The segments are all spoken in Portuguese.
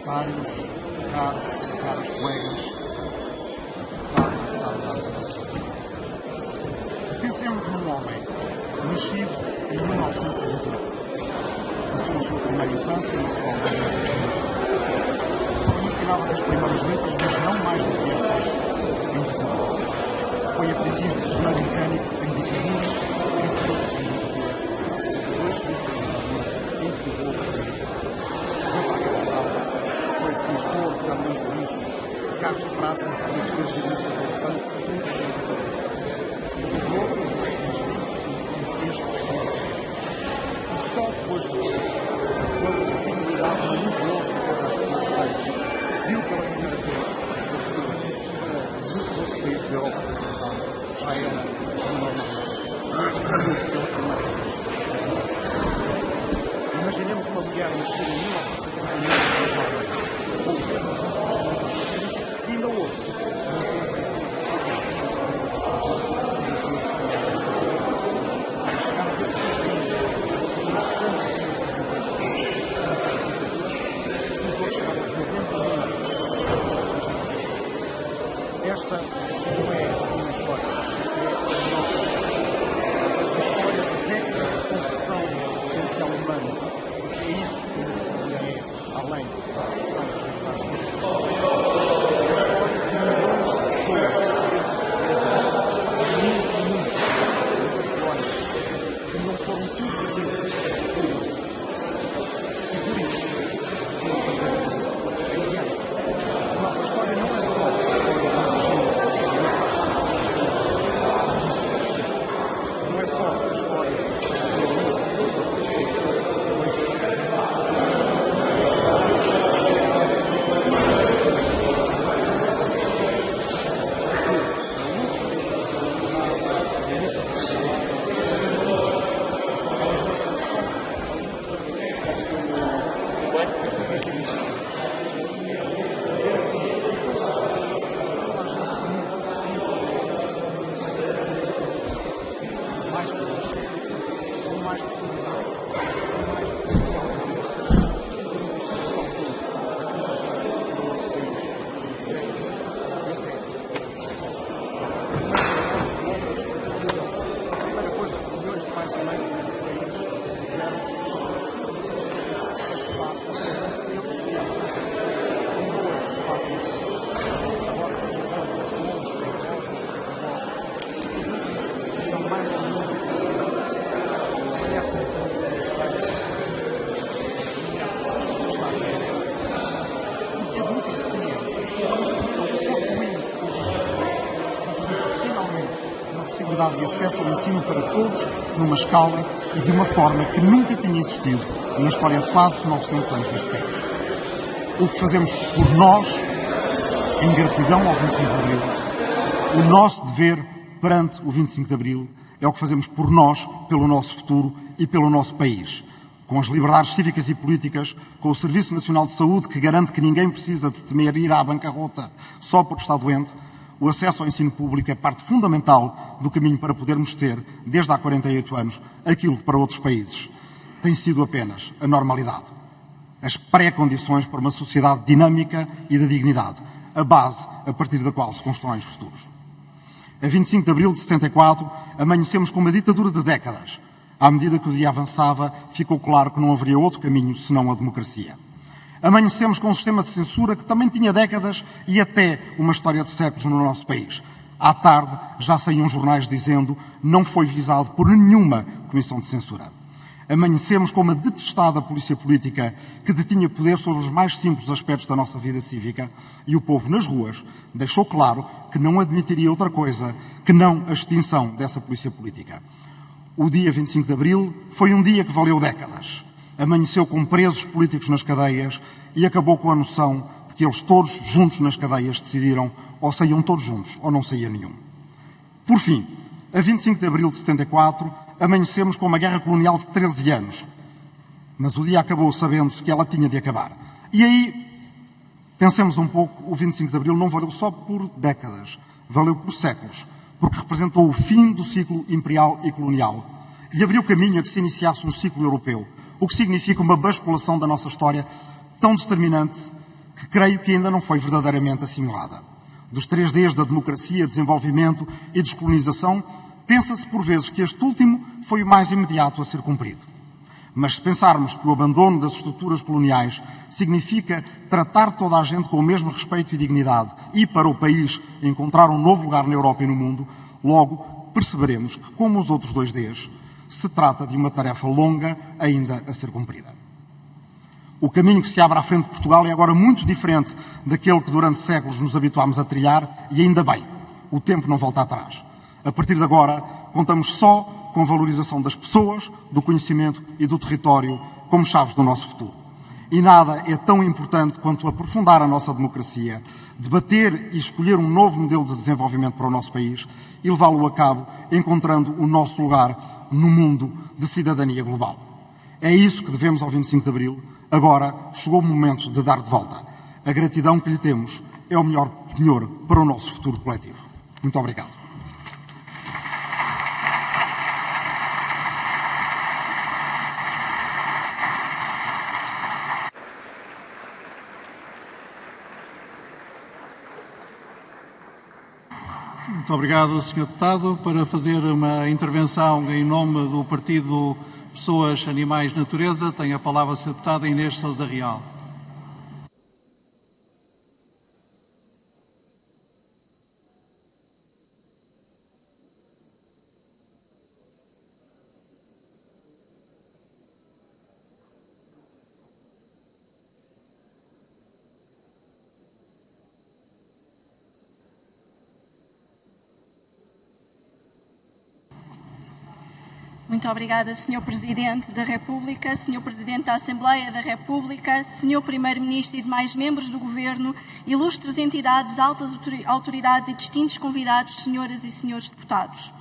parlamentares, caros e caras colegas, deputados e deputadas à Assembleia. Pensemos num homem nascido em 1929. Passou a sua primeira infância na sua aldeia. Foram ensinadas as primeiras letras, mas não mais do que essas, em ditadura. Foi aprendiz de torneiro mecânico em ditadura, cresceu em ditadura. Dois filhos em ditadura, entregou a política. Foi para a capital, foi pintor de caminhões de lixo, carros de praça, foi presidente do banco, tudo em ditadura. Mas o novo e só depois de tudo isso, quando a dignidade muito longe de fora dos Estados, viu pela primeira vez muitos outros países da Europa Ocidental já era uma normalidade. Pela primeira vez. Imaginemos uma mulher nascida em 1971 e ainda hoje. Vai chegar a ver o seu país. Precisou chegar aos 90 anos. Esta não é a minha história. Esta é a nossa história. A história de décadas de conversão do potencial humano. Porque é isso que a mulher é, além da conversão das liberdades civis. É a história de milhões de pessoas. Que não foram tudo aquilo por isso. E por isso, em diante, a nossa história não é só a história do não é só a história mais possibilidade, mais potencial. A primeira coisa que milhões de pais e mães nesse país fizeram foi estudar a frente deles e a ainda hoje fazem agora a geração dos alunos, dos avós, dos avós, são mais ou menos de acesso ao ensino para todos, numa escala e de uma forma que nunca tinha existido na história de quase 900 anos deste país. O que fazemos por nós, em gratidão ao 25 de Abril, o nosso dever perante o 25 de Abril, é o que fazemos por nós, pelo nosso futuro e pelo nosso país. Com as liberdades cívicas e políticas, com o Serviço Nacional de Saúde, que garante que ninguém precisa de temer ir à bancarrota só por estar doente, o acesso ao ensino público é parte fundamental do caminho para podermos ter, desde há 48 anos, aquilo que para outros países tem sido apenas a normalidade. As pré-condições para uma sociedade dinâmica e da dignidade, a base a partir da qual se constroem os futuros. A 25 de abril de 74, amanhecemos com uma ditadura de décadas. À medida que o dia avançava, ficou claro que não haveria outro caminho senão a democracia. Amanhecemos com um sistema de censura que também tinha décadas e até uma história de séculos no nosso país. À tarde, já saíam jornais dizendo não foi visado por nenhuma comissão de censura. Amanhecemos com uma detestada polícia política que detinha poder sobre os mais simples aspectos da nossa vida cívica e o povo nas ruas deixou claro que não admitiria outra coisa que não a extinção dessa polícia política. O dia 25 de abril foi um dia que valeu décadas. Amanheceu com presos políticos nas cadeias e acabou com a noção de que eles todos juntos nas cadeias decidiram ou saíam todos juntos ou não saía nenhum. Por fim, a 25 de abril de 74, amanhecemos com uma guerra colonial de 13 anos. Mas o dia acabou sabendo-se que ela tinha de acabar. E aí, pensemos um pouco, o 25 de abril não valeu só por décadas, valeu por séculos, porque representou o fim do ciclo imperial e colonial e abriu caminho a que se iniciasse um ciclo europeu, o que significa uma basculação da nossa história tão determinante que creio que ainda não foi verdadeiramente assimilada. Dos 3 Ds da democracia, desenvolvimento e descolonização, pensa-se por vezes que este último foi o mais imediato a ser cumprido. Mas se pensarmos que o abandono das estruturas coloniais significa tratar toda a gente com o mesmo respeito e dignidade e, para o país, encontrar um novo lugar na Europa e no mundo, logo perceberemos que, como os outros 2 Ds, se trata de uma tarefa longa ainda a ser cumprida. O caminho que se abre à frente de Portugal é agora muito diferente daquele que durante séculos nos habituámos a trilhar e ainda bem, o tempo não volta atrás. A partir de agora, contamos só com a valorização das pessoas, do conhecimento e do território como chaves do nosso futuro. E nada é tão importante quanto aprofundar a nossa democracia, debater e escolher um novo modelo de desenvolvimento para o nosso país e levá-lo a cabo encontrando o nosso lugar no mundo de cidadania global. É isso que devemos ao 25 de Abril. Agora chegou o momento de dar de volta. A gratidão que lhe temos é o melhor penhor para o nosso futuro coletivo. Muito obrigado. Muito obrigado, Sr. Deputado. Para fazer uma intervenção em nome do Partido Pessoas, Animais, Natureza, tem a palavra a Sra. Deputada Inês Sousa Real. Muito obrigada, Sr. Presidente da República, Sr. Presidente da Assembleia da República, Sr. Primeiro-Ministro e demais membros do Governo, ilustres entidades, altas autoridades e distintos convidados, senhoras e senhores deputados.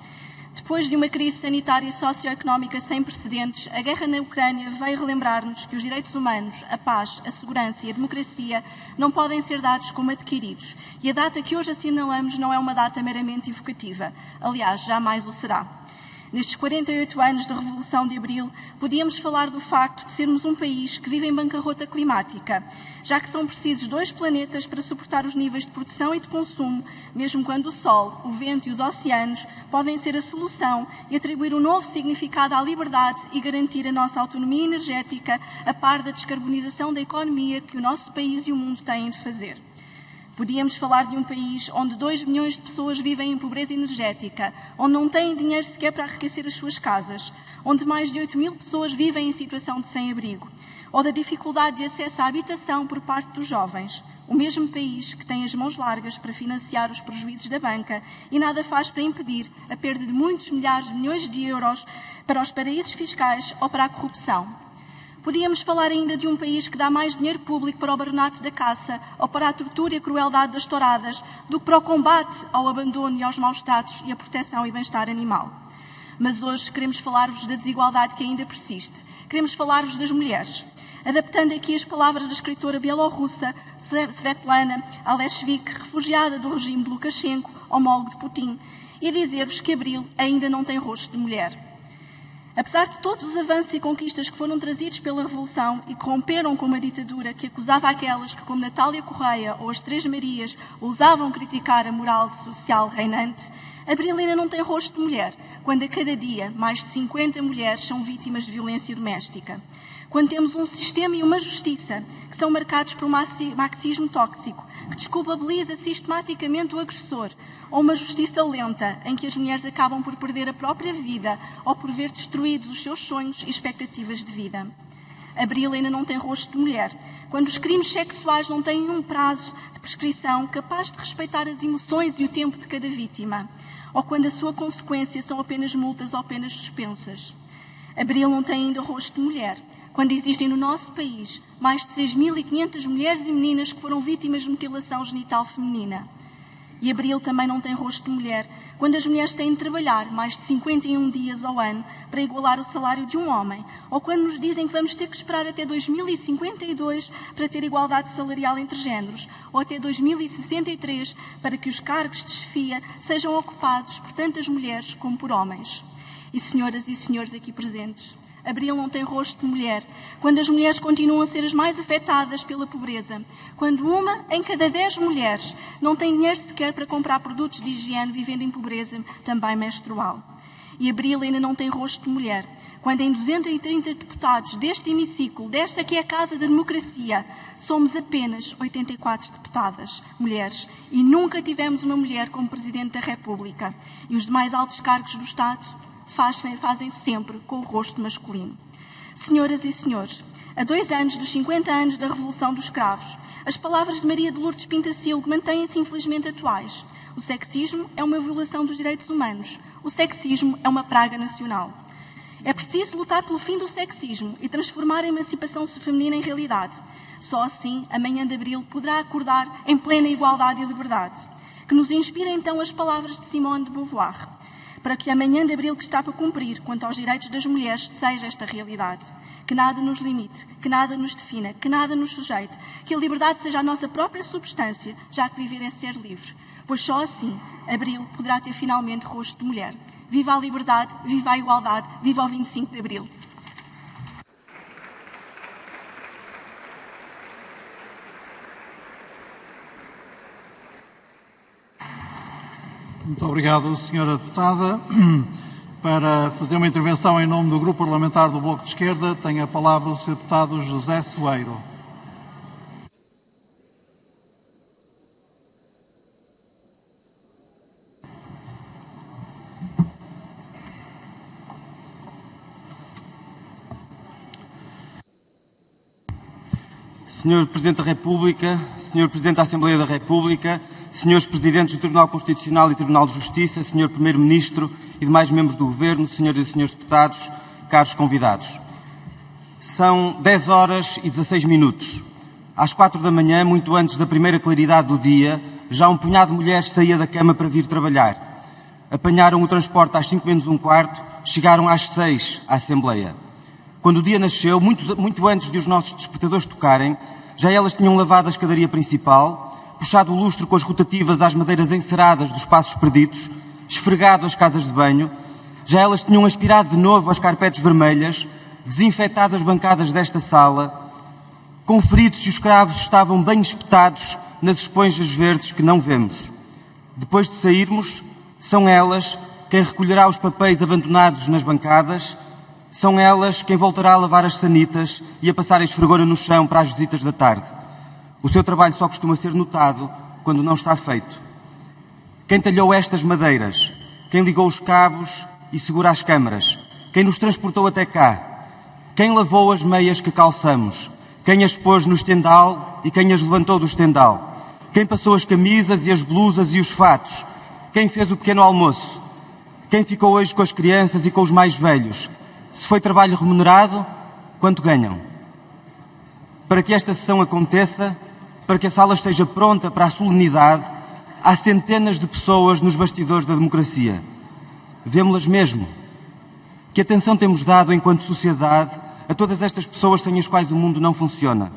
Depois de uma crise sanitária e socioeconómica sem precedentes, a guerra na Ucrânia veio relembrar-nos que os direitos humanos, a paz, a segurança e a democracia não podem ser dados como adquiridos. E a data que hoje assinalamos não é uma data meramente evocativa. Aliás, jamais o será. Nestes 48 anos da Revolução de Abril, podíamos falar do facto de sermos um país que vive em bancarrota climática, já que são precisos 2 planetas para suportar os níveis de produção e de consumo, mesmo quando o Sol, o vento e os oceanos podem ser a solução e atribuir um novo significado à liberdade e garantir a nossa autonomia energética a par da descarbonização da economia que o nosso país e o mundo têm de fazer. Podíamos falar de um país onde 2 milhões de pessoas vivem em pobreza energética, onde não têm dinheiro sequer para arrefecer as suas casas, onde mais de 8.000 pessoas vivem em situação de sem-abrigo, ou da dificuldade de acesso à habitação por parte dos jovens. O mesmo país que tem as mãos largas para financiar os prejuízos da banca e nada faz para impedir a perda de muitos milhares de milhões de euros para os paraísos fiscais ou para a corrupção. Podíamos falar ainda de um país que dá mais dinheiro público para o baronato da caça ou para a tortura e a crueldade das touradas do que para o combate ao abandono e aos maus tratos e a proteção e bem-estar animal. Mas hoje queremos falar-vos da desigualdade que ainda persiste. Queremos falar-vos das mulheres. Adaptando aqui as palavras da escritora bielorrussa Svetlana Alexievich, refugiada do regime de Lukashenko, homólogo de Putin, e dizer-vos que Abril ainda não tem rosto de mulher. Apesar de todos os avanços e conquistas que foram trazidos pela Revolução e que romperam com uma ditadura que acusava aquelas que, como Natália Correia ou as Três Marias, ousavam criticar a moral social reinante, Abril ainda não tem rosto de mulher, quando a cada dia mais de 50 mulheres são vítimas de violência doméstica. Quando temos um sistema e uma justiça que são marcados por um marxismo tóxico, que desculpabiliza sistematicamente o agressor, ou uma justiça lenta, em que as mulheres acabam por perder a própria vida ou por ver destruídos os seus sonhos e expectativas de vida. Abril ainda não tem rosto de mulher, quando os crimes sexuais não têm um prazo de prescrição capaz de respeitar as emoções e o tempo de cada vítima, ou quando a sua consequência são apenas multas ou penas suspensas. Abril não tem ainda rosto de mulher, quando existem no nosso país mais de 6.500 mulheres e meninas que foram vítimas de mutilação genital feminina. E Abril também não tem rosto de mulher, quando as mulheres têm de trabalhar mais de 51 dias ao ano para igualar o salário de um homem, ou quando nos dizem que vamos ter que esperar até 2052 para ter igualdade salarial entre géneros, ou até 2063 para que os cargos de chefia sejam ocupados por tantas mulheres como por homens. E senhoras e senhores aqui presentes, Abril não tem rosto de mulher, quando as mulheres continuam a ser as mais afetadas pela pobreza, quando 1 em cada 10 mulheres não tem dinheiro sequer para comprar produtos de higiene, vivendo em pobreza também menstrual. E Abril ainda não tem rosto de mulher, quando em 230 deputados deste hemiciclo, desta que é a Casa da Democracia, somos apenas 84 deputadas mulheres e nunca tivemos uma mulher como Presidente da República. E os demais altos cargos do Estado fazem sempre com o rosto masculino. Senhoras e senhores, a 2 anos dos 50 anos da Revolução dos Cravos, as palavras de Maria de Lourdes Pintacilgo mantêm-se infelizmente atuais. O sexismo é uma violação dos direitos humanos. O sexismo é uma praga nacional. É preciso lutar pelo fim do sexismo e transformar a emancipação feminina em realidade. Só assim, a manhã de Abril poderá acordar em plena igualdade e liberdade. Que nos inspira então as palavras de Simone de Beauvoir, para que a manhã de Abril que está para cumprir quanto aos direitos das mulheres seja esta realidade. Que nada nos limite, que nada nos defina, que nada nos sujeite, que a liberdade seja a nossa própria substância, já que viver é ser livre. Pois só assim, Abril poderá ter finalmente rosto de mulher. Viva a liberdade, viva a igualdade, viva o 25 de Abril. Muito obrigado, Sra. Deputada. Para fazer uma intervenção em nome do Grupo Parlamentar do Bloco de Esquerda, tem a palavra o Sr. Deputado José Soeiro. Senhor Presidente da República, Senhor Presidente da Assembleia da República, Senhores Presidentes do Tribunal Constitucional e Tribunal de Justiça, Senhor Primeiro-Ministro e demais membros do Governo, Senhoras e Senhores Deputados, caros convidados. São 10 horas e 16 minutos. Às 4 da manhã, muito antes da primeira claridade do dia, já um punhado de mulheres saía da cama para vir trabalhar. Apanharam o transporte às 5 menos um quarto, chegaram às 6 à Assembleia. Quando o dia nasceu, muito antes de os nossos despertadores tocarem, já elas tinham lavado a escadaria principal, puxado o lustro com as rotativas às madeiras enceradas dos passos perdidos, esfregado as casas de banho, já elas tinham aspirado de novo as carpetes vermelhas, desinfetado as bancadas desta sala, conferido se os cravos estavam bem espetados nas esponjas verdes que não vemos. Depois de sairmos, são elas quem recolherá os papéis abandonados nas bancadas, são elas quem voltará a lavar as sanitas e a passar a esfregona no chão para as visitas da tarde. O seu trabalho só costuma ser notado quando não está feito. Quem talhou estas madeiras, quem ligou os cabos e segura as câmaras, quem nos transportou até cá, quem lavou as meias que calçamos, quem as pôs no estendal e quem as levantou do estendal, quem passou as camisas e as blusas e os fatos, quem fez o pequeno almoço, quem ficou hoje com as crianças e com os mais velhos. Se foi trabalho remunerado, quanto ganham? Para que esta sessão aconteça, para que a sala esteja pronta para a solenidade, há centenas de pessoas nos bastidores da democracia. Vemo-las mesmo. Que atenção temos dado enquanto sociedade a todas estas pessoas sem as quais o mundo não funciona?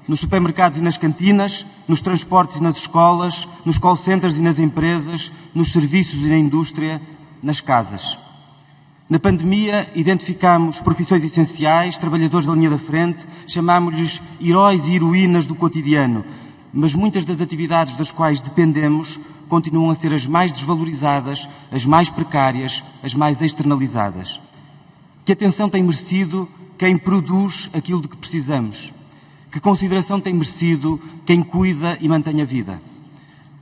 Nos supermercados e nas cantinas, nos transportes e nas escolas, nos call centers e nas empresas, nos serviços e na indústria, nas casas. Na pandemia, identificámos profissões essenciais, trabalhadores da linha da frente, chamámos-lhes heróis e heroínas do cotidiano, mas muitas das atividades das quais dependemos continuam a ser as mais desvalorizadas, as mais precárias, as mais externalizadas. Que atenção tem merecido quem produz aquilo de que precisamos? Que consideração tem merecido quem cuida e mantém a vida?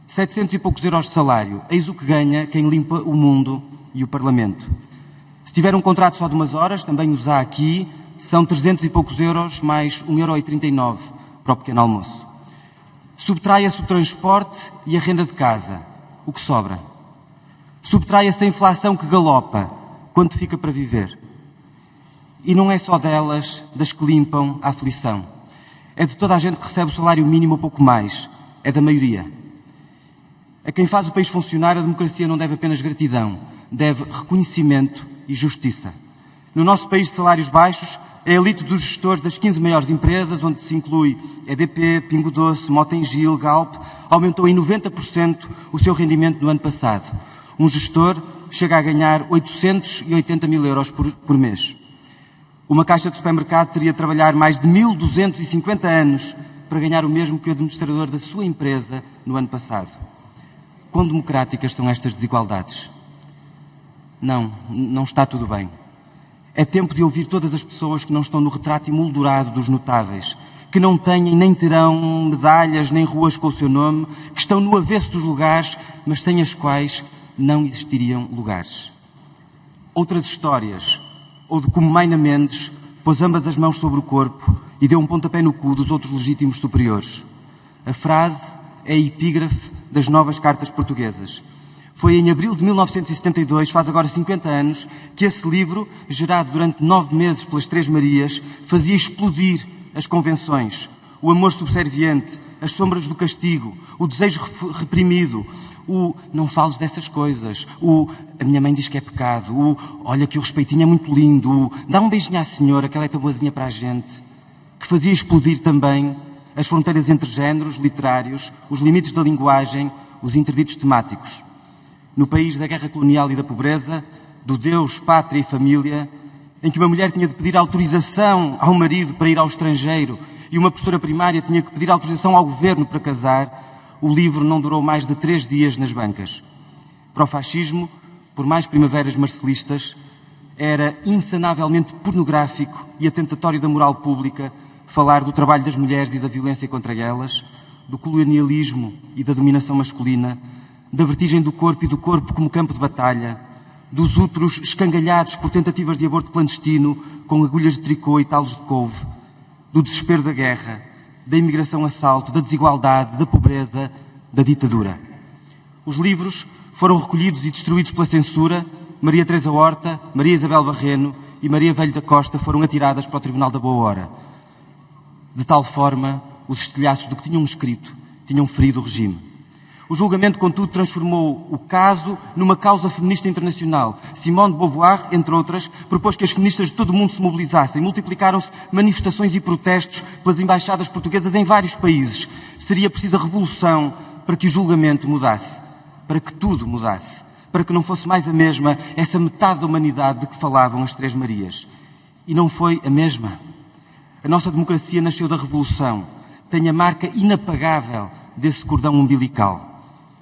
700 e poucos euros de salário, eis o que ganha quem limpa o mundo e o Parlamento. Se tiver um contrato só de umas horas, também os há aqui, são 300 e poucos euros mais 1,39€ para o pequeno almoço. Subtraia-se o transporte e a renda de casa. O que sobra? Subtraia-se a inflação que galopa. Quanto fica para viver? E não é só delas, das que limpam a aflição. É de toda a gente que recebe o salário mínimo ou pouco mais. É da maioria. A quem faz o país funcionar, a democracia não deve apenas gratidão, deve reconhecimento e justiça. No nosso país de salários baixos, a elite dos gestores das 15 maiores empresas, onde se inclui EDP, Pingo Doce, Mota-Engil, Galp, aumentou em 90% o seu rendimento no ano passado. Um gestor chega a ganhar 880 mil euros por mês. Uma caixa de supermercado teria de trabalhar mais de 1250 anos para ganhar o mesmo que o administrador da sua empresa no ano passado. Quão democráticas são estas desigualdades? Não está tudo bem. É tempo de ouvir todas as pessoas que não estão no retrato emoldurado dos notáveis, que não têm nem terão medalhas nem ruas com o seu nome, que estão no avesso dos lugares, mas sem as quais não existiriam lugares. Outras histórias, ou de como Mayna Mendes pôs ambas as mãos sobre o corpo e deu um pontapé no cu dos outros legítimos superiores. A frase é a epígrafe das novas cartas portuguesas. Foi em abril de 1972, faz agora 50 anos, que esse livro, gerado durante 9 meses pelas Três Marias, fazia explodir as convenções, o amor subserviente, as sombras do castigo, o desejo reprimido, o não fales dessas coisas, o a minha mãe diz que é pecado, o olha que o respeitinho é muito lindo, o dá um beijinho à senhora que ela é tão boazinha para a gente, que fazia explodir também as fronteiras entre géneros literários, os limites da linguagem, os interditos temáticos. No país da guerra colonial e da pobreza, do Deus, pátria e família, em que uma mulher tinha de pedir autorização ao marido para ir ao estrangeiro e uma professora primária tinha que pedir autorização ao governo para casar, o livro não durou mais de 3 dias nas bancas. Para o fascismo, por mais primaveras marcelistas, era insanavelmente pornográfico e atentatório da moral pública falar do trabalho das mulheres e da violência contra elas, do colonialismo e da dominação masculina, da vertigem do corpo e do corpo como campo de batalha, dos úteros escangalhados por tentativas de aborto clandestino com agulhas de tricô e talos de couve, do desespero da guerra, da imigração-assalto, da desigualdade, da pobreza, da ditadura. Os livros foram recolhidos e destruídos pela censura. Maria Teresa Horta, Maria Isabel Barreno e Maria Velho da Costa foram atiradas para o Tribunal da Boa Hora. De tal forma, os estilhaços do que tinham escrito tinham ferido o regime. O julgamento, contudo, transformou o caso numa causa feminista internacional. Simone de Beauvoir, entre outras, propôs que as feministas de todo o mundo se mobilizassem. Multiplicaram-se manifestações e protestos pelas embaixadas portuguesas em vários países. Seria preciso a revolução para que o julgamento mudasse, para que tudo mudasse, para que não fosse mais a mesma essa metade da humanidade de que falavam as Três Marias. E não foi a mesma. A nossa democracia nasceu da revolução. Tem a marca inapagável desse cordão umbilical.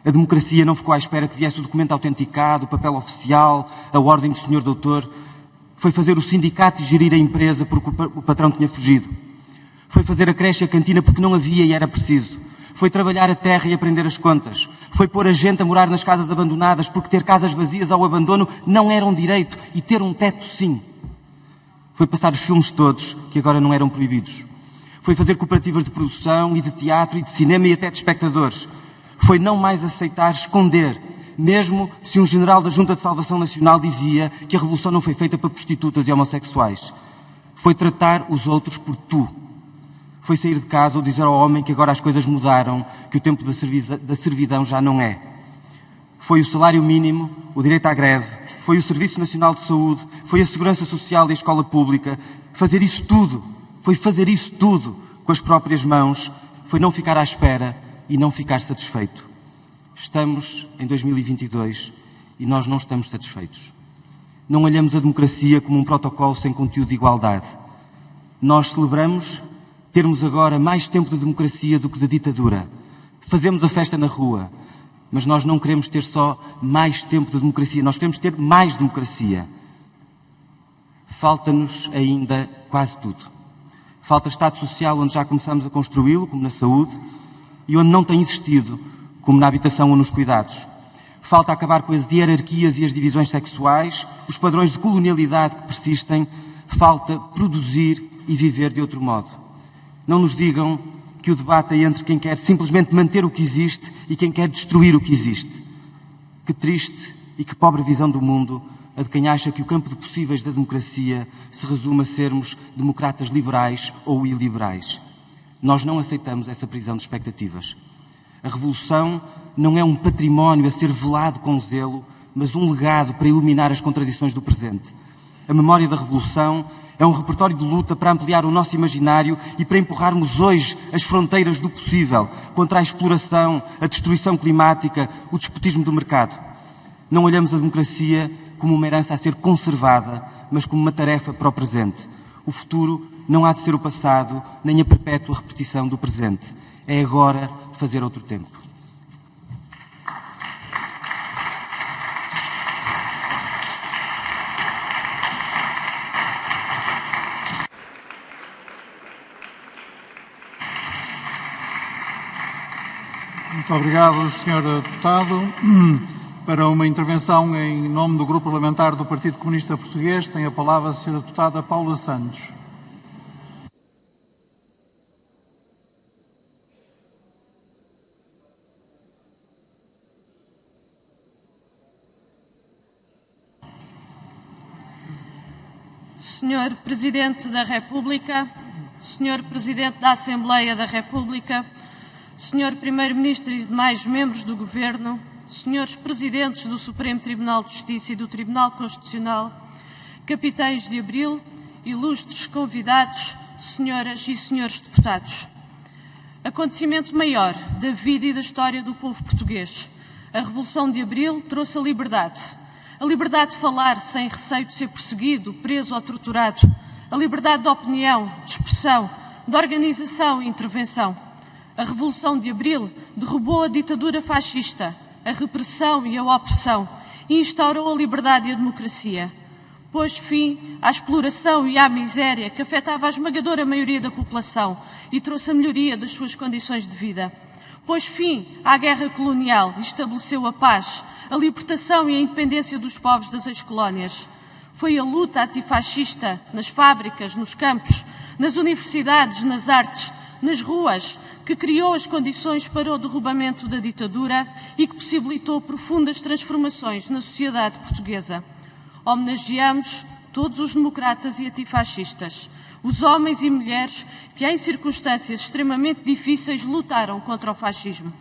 A democracia não ficou à espera que viesse o documento autenticado, o papel oficial, a ordem do senhor doutor. Foi fazer o sindicato e gerir a empresa porque o patrão tinha fugido. Foi fazer a creche e a cantina porque não havia e era preciso. Foi trabalhar a terra e aprender as contas. Foi pôr a gente a morar nas casas abandonadas porque ter casas vazias ao abandono não era um direito e ter um teto sim. Foi passar os filmes todos que agora não eram proibidos. Foi fazer cooperativas de produção e de teatro e de cinema e até de espectadores. Foi não mais aceitar esconder, mesmo se um general da Junta de Salvação Nacional dizia que a revolução não foi feita para prostitutas e homossexuais. Foi tratar os outros por tu. Foi sair de casa ou dizer ao homem que agora as coisas mudaram, que o tempo da servidão já não é. Foi o salário mínimo, o direito à greve, foi o Serviço Nacional de Saúde, foi a Segurança Social e a Escola Pública. Fazer isso tudo, foi fazer isso tudo com as próprias mãos, foi não ficar à espera e não ficar satisfeito. Estamos em 2022 e nós não estamos satisfeitos. Não olhamos a democracia como um protocolo sem conteúdo de igualdade. Nós celebramos termos agora mais tempo de democracia do que de ditadura. Fazemos a festa na rua, mas nós não queremos ter só mais tempo de democracia, nós queremos ter mais democracia. Falta-nos ainda quase tudo. Falta Estado Social, onde já começamos a construí-lo, como na saúde, e onde não tem existido, como na habitação ou nos cuidados. Falta acabar com as hierarquias e as divisões sexuais, os padrões de colonialidade que persistem. Falta produzir e viver de outro modo. Não nos digam que o debate é entre quem quer simplesmente manter o que existe e quem quer destruir o que existe. Que triste e que pobre visão do mundo a de quem acha que o campo de possíveis da democracia se resume a sermos democratas liberais ou iliberais. Nós não aceitamos essa prisão de expectativas. A revolução não é um património a ser velado com zelo, mas um legado para iluminar as contradições do presente. A memória da revolução é um repertório de luta para ampliar o nosso imaginário e para empurrarmos hoje as fronteiras do possível contra a exploração, a destruição climática, o despotismo do mercado. Não olhamos a democracia como uma herança a ser conservada, mas como uma tarefa para o presente. O futuro não há de ser o passado, nem a perpétua repetição do presente. É agora fazer outro tempo. Muito obrigado, Sr. Deputado. Para uma intervenção em nome do Grupo Parlamentar do Partido Comunista Português, tem a palavra a Sra. Deputada Paula Santos. Senhor Presidente da República, Senhor Presidente da Assembleia da República, Senhor Primeiro-Ministro e demais membros do Governo, Senhores Presidentes do Supremo Tribunal de Justiça e do Tribunal Constitucional, Capitães de Abril, ilustres convidados, Senhoras e Senhores Deputados. Acontecimento maior da vida e da história do povo português. A Revolução de Abril trouxe a liberdade. A liberdade de falar sem receio de ser perseguido, preso ou torturado. A liberdade de opinião, de expressão, de organização e intervenção. A Revolução de Abril derrubou a ditadura fascista, a repressão e a opressão e instaurou a liberdade e a democracia. Pôs fim à exploração e à miséria que afetava a esmagadora maioria da população e trouxe a melhoria das suas condições de vida. Pôs fim à guerra colonial e estabeleceu a paz, a libertação e a independência dos povos das ex-colónias. Foi a luta antifascista nas fábricas, nos campos, nas universidades, nas artes, nas ruas, que criou as condições para o derrubamento da ditadura e que possibilitou profundas transformações na sociedade portuguesa. Homenageamos todos os democratas e antifascistas, os homens e mulheres que, em circunstâncias extremamente difíceis, lutaram contra o fascismo.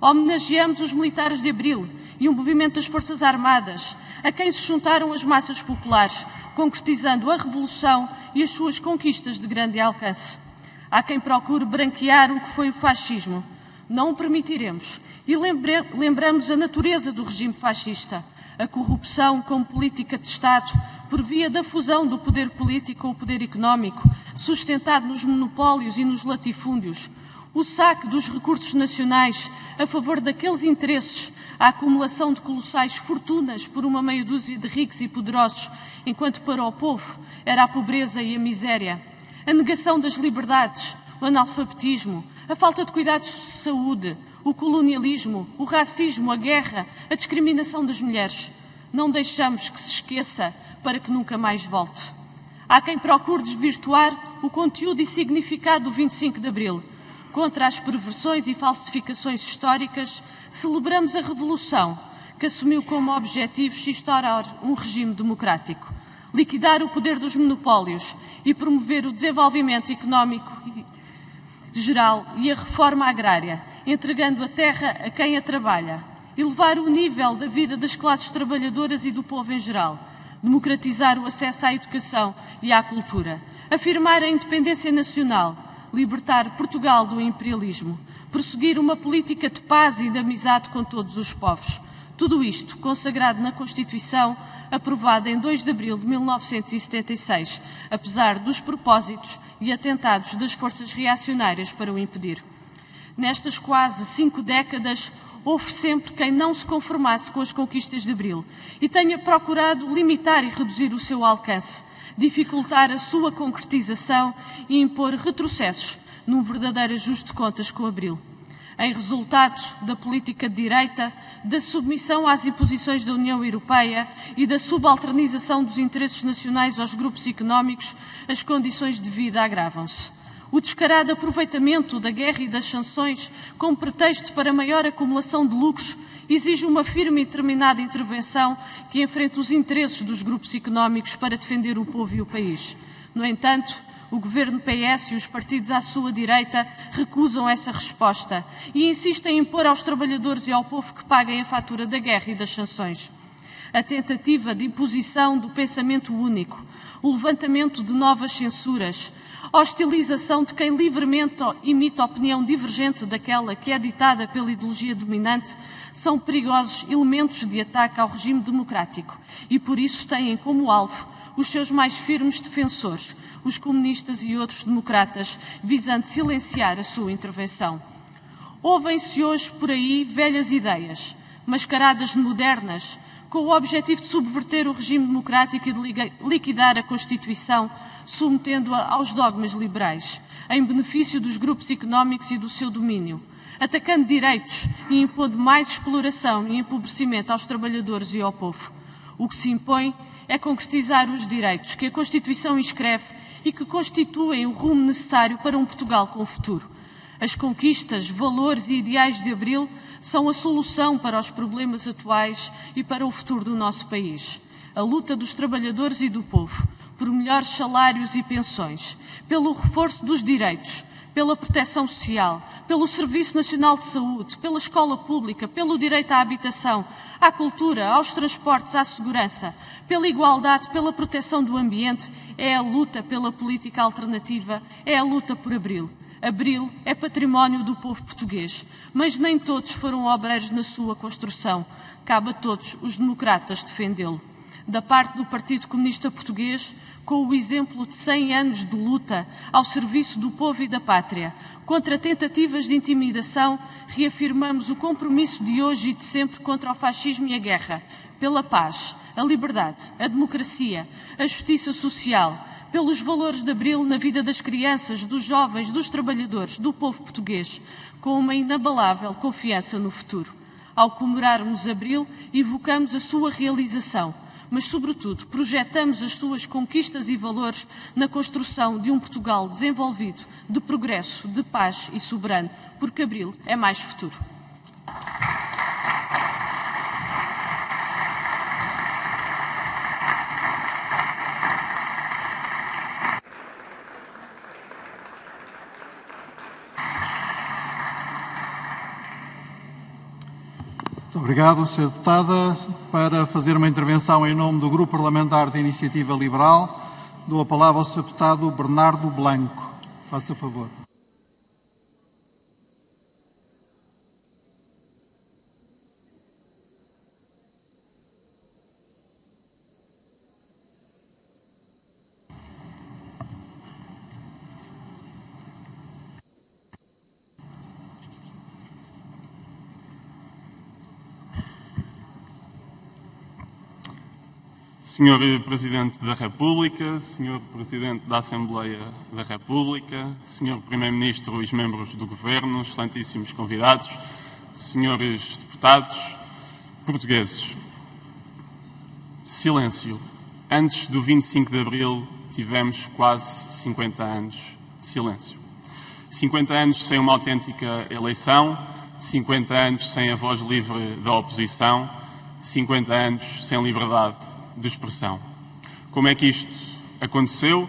Homenageamos os militares de Abril e o movimento das Forças Armadas, a quem se juntaram as massas populares, concretizando a Revolução e as suas conquistas de grande alcance. Há quem procure branquear o que foi o fascismo. Não o permitiremos. E lembramos a natureza do regime fascista. A corrupção como política de Estado por via da fusão do poder político com o poder económico, sustentado nos monopólios e nos latifúndios. O saque dos recursos nacionais a favor daqueles interesses, a acumulação de colossais fortunas por uma meia dúzia de ricos e poderosos, enquanto para o povo era a pobreza e a miséria. A negação das liberdades, o analfabetismo, a falta de cuidados de saúde, o colonialismo, o racismo, a guerra, a discriminação das mulheres. Não deixamos que se esqueça para que nunca mais volte. Há quem procure desvirtuar o conteúdo e significado do 25 de Abril. Contra as perversões e falsificações históricas, celebramos a Revolução, que assumiu como objetivos instaurar um regime democrático, liquidar o poder dos monopólios e promover o desenvolvimento económico geral e a reforma agrária, entregando a terra a quem a trabalha, elevar o nível da vida das classes trabalhadoras e do povo em geral, democratizar o acesso à educação e à cultura, afirmar a independência nacional, libertar Portugal do imperialismo, prosseguir uma política de paz e de amizade com todos os povos. Tudo isto consagrado na Constituição, aprovada em 2 de abril de 1976, apesar dos propósitos e atentados das forças reacionárias para o impedir. Nestas quase 5 décadas, houve sempre quem não se conformasse com as conquistas de Abril e tenha procurado limitar e reduzir o seu alcance, dificultar a sua concretização e impor retrocessos num verdadeiro ajuste de contas com Abril. Em resultado da política de direita, da submissão às imposições da União Europeia e da subalternização dos interesses nacionais aos grupos económicos, as condições de vida agravam-se. O descarado aproveitamento da guerra e das sanções como pretexto para maior acumulação de lucros exige uma firme e determinada intervenção que enfrente os interesses dos grupos económicos para defender o povo e o país. No entanto, o Governo PS e os partidos à sua direita recusam essa resposta e insistem em impor aos trabalhadores e ao povo que paguem a fatura da guerra e das sanções. A tentativa de imposição do pensamento único, o levantamento de novas censuras, a hostilização de quem livremente imita opinião divergente daquela que é ditada pela ideologia dominante, são perigosos elementos de ataque ao regime democrático e, por isso, têm como alvo os seus mais firmes defensores, os comunistas e outros democratas, visando silenciar a sua intervenção. Ouvem-se hoje por aí velhas ideias, mascaradas de modernas, com o objetivo de subverter o regime democrático e de liquidar a Constituição, submetendo-a aos dogmas liberais, em benefício dos grupos económicos e do seu domínio, atacando direitos e impondo mais exploração e empobrecimento aos trabalhadores e ao povo. O que se impõe é concretizar os direitos que a Constituição inscreve e que constituem o rumo necessário para um Portugal com futuro. As conquistas, valores e ideais de Abril são a solução para os problemas atuais e para o futuro do nosso país. A luta dos trabalhadores e do povo por melhores salários e pensões, pelo reforço dos direitos, pela proteção social, pelo Serviço Nacional de Saúde, pela escola pública, pelo direito à habitação, à cultura, aos transportes, à segurança, pela igualdade, pela proteção do ambiente, é a luta pela política alternativa, é a luta por Abril. Abril é património do povo português, mas nem todos foram obreiros na sua construção. Cabe a todos os democratas defendê-lo. Da parte do Partido Comunista Português, com o exemplo de 100 anos de luta ao serviço do povo e da pátria, contra tentativas de intimidação, reafirmamos o compromisso de hoje e de sempre contra o fascismo e a guerra, pela paz, a liberdade, a democracia, a justiça social, pelos valores de Abril na vida das crianças, dos jovens, dos trabalhadores, do povo português, com uma inabalável confiança no futuro. Ao comemorarmos Abril, evocamos a sua realização, mas, sobretudo, projetamos as suas conquistas e valores na construção de um Portugal desenvolvido, de progresso, de paz e soberano, porque Abril é mais futuro. Muito obrigado, Sra. Deputada. Para fazer uma intervenção em nome do Grupo Parlamentar de Iniciativa Liberal, dou a palavra ao Sr. Deputado Bernardo Blanco. Faça favor. Senhor Presidente da República, Senhor Presidente da Assembleia da República, Senhor Primeiro-Ministro e os membros do Governo, excelentíssimos convidados, senhores deputados, portugueses. Silêncio. Antes do 25 de Abril tivemos quase 50 anos de silêncio. 50 anos sem uma autêntica eleição, 50 anos sem a voz livre da oposição, 50 anos sem liberdade de expressão. Como é que isto aconteceu?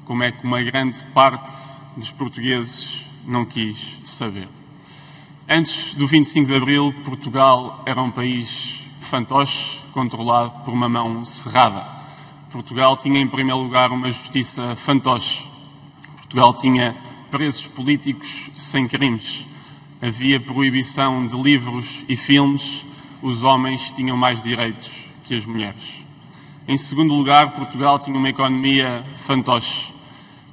Como é que uma grande parte dos portugueses não quis saber? Antes do 25 de Abril, Portugal era um país fantoche, controlado por uma mão cerrada. Portugal tinha, em primeiro lugar, uma justiça fantoche. Portugal tinha presos políticos sem crimes. Havia proibição de livros e filmes. Os homens tinham mais direitos que as mulheres. Em segundo lugar, Portugal tinha uma economia fantoche,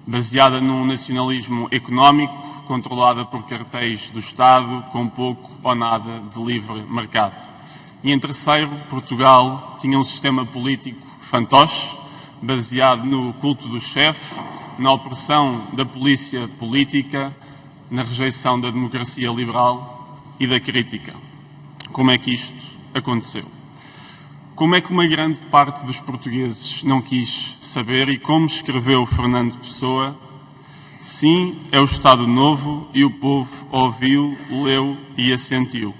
baseada num nacionalismo económico, controlada por cartéis do Estado, com pouco ou nada de livre mercado. E em terceiro, Portugal tinha um sistema político fantoche, baseado no culto do chefe, na opressão da polícia política, na rejeição da democracia liberal e da crítica. Como é que isto aconteceu? Como é que uma grande parte dos portugueses não quis saber e como escreveu Fernando Pessoa? Sim, é o Estado Novo e o povo ouviu, leu e assentiu.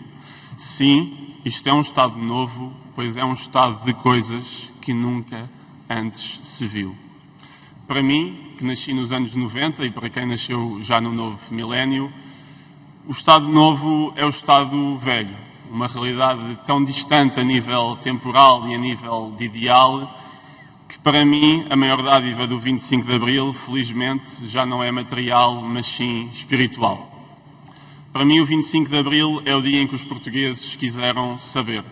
Sim, isto é um Estado novo, pois é um estado de coisas que nunca antes se viu. Para mim, que nasci nos anos 90 e para quem nasceu já no novo milénio, o Estado Novo é o Estado Velho. Uma realidade tão distante a nível temporal e a nível de ideal, que para mim a maior dádiva do 25 de Abril, felizmente, já não é material, mas sim espiritual. Para mim o 25 de Abril é o dia em que os portugueses quiseram saber.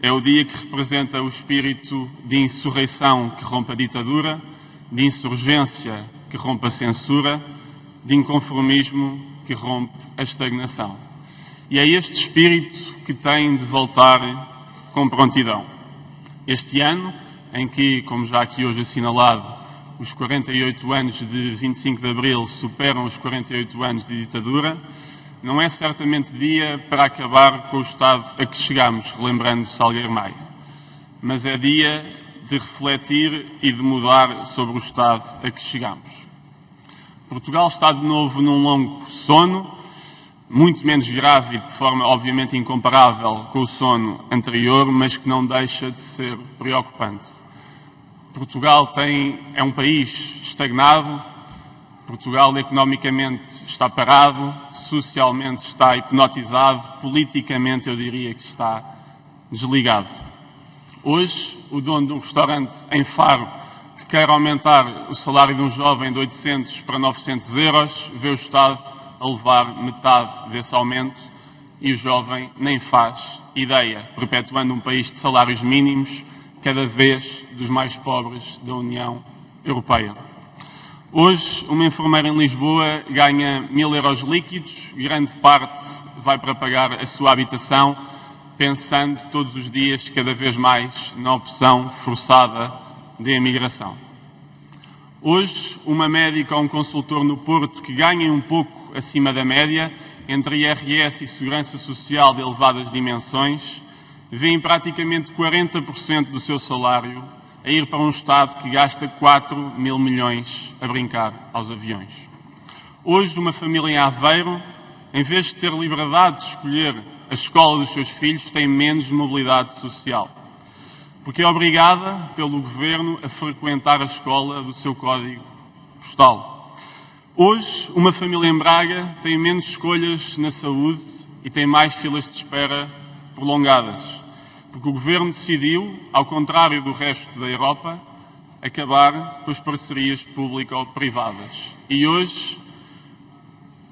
É o dia que representa o espírito de insurreição que rompe a ditadura, de insurgência que rompe a censura, de inconformismo que rompe a estagnação. E é este espírito que tem de voltar com prontidão. Este ano, em que, como já aqui hoje assinalado, os 48 anos de 25 de Abril superam os 48 anos de ditadura, não é certamente dia para acabar com o estado a que chegamos, relembrando Salgueiro Maia, mas é dia de refletir e de mudar sobre o estado a que chegamos. Portugal está de novo num longo sono, muito menos grave e de forma obviamente incomparável com o sono anterior, mas que não deixa de ser preocupante. Portugal é um país estagnado. Portugal economicamente está parado, socialmente está hipnotizado, politicamente eu diria que está desligado. Hoje, o dono de um restaurante em Faro que quer aumentar o salário de um jovem de 800 para 900 euros, vê o Estado a levar metade desse aumento e o jovem nem faz ideia, perpetuando um país de salários mínimos, cada vez dos mais pobres da União Europeia. Hoje, uma enfermeira em Lisboa ganha 1.000 euros líquidos, grande parte vai para pagar a sua habitação, pensando todos os dias, cada vez mais, na opção forçada de emigração. Hoje, uma médica ou um consultor no Porto que ganhem um pouco acima da média, entre IRS e Segurança Social de elevadas dimensões, vêem praticamente 40% do seu salário a ir para um Estado que gasta 4 mil milhões a brincar aos aviões. Hoje, uma família em Aveiro, em vez de ter liberdade de escolher a escola dos seus filhos, tem menos mobilidade social, porque é obrigada pelo Governo a frequentar a escola do seu código postal. Hoje, uma família em Braga tem menos escolhas na saúde e tem mais filas de espera prolongadas, porque o Governo decidiu, ao contrário do resto da Europa, acabar com as parcerias público-privadas. E hoje,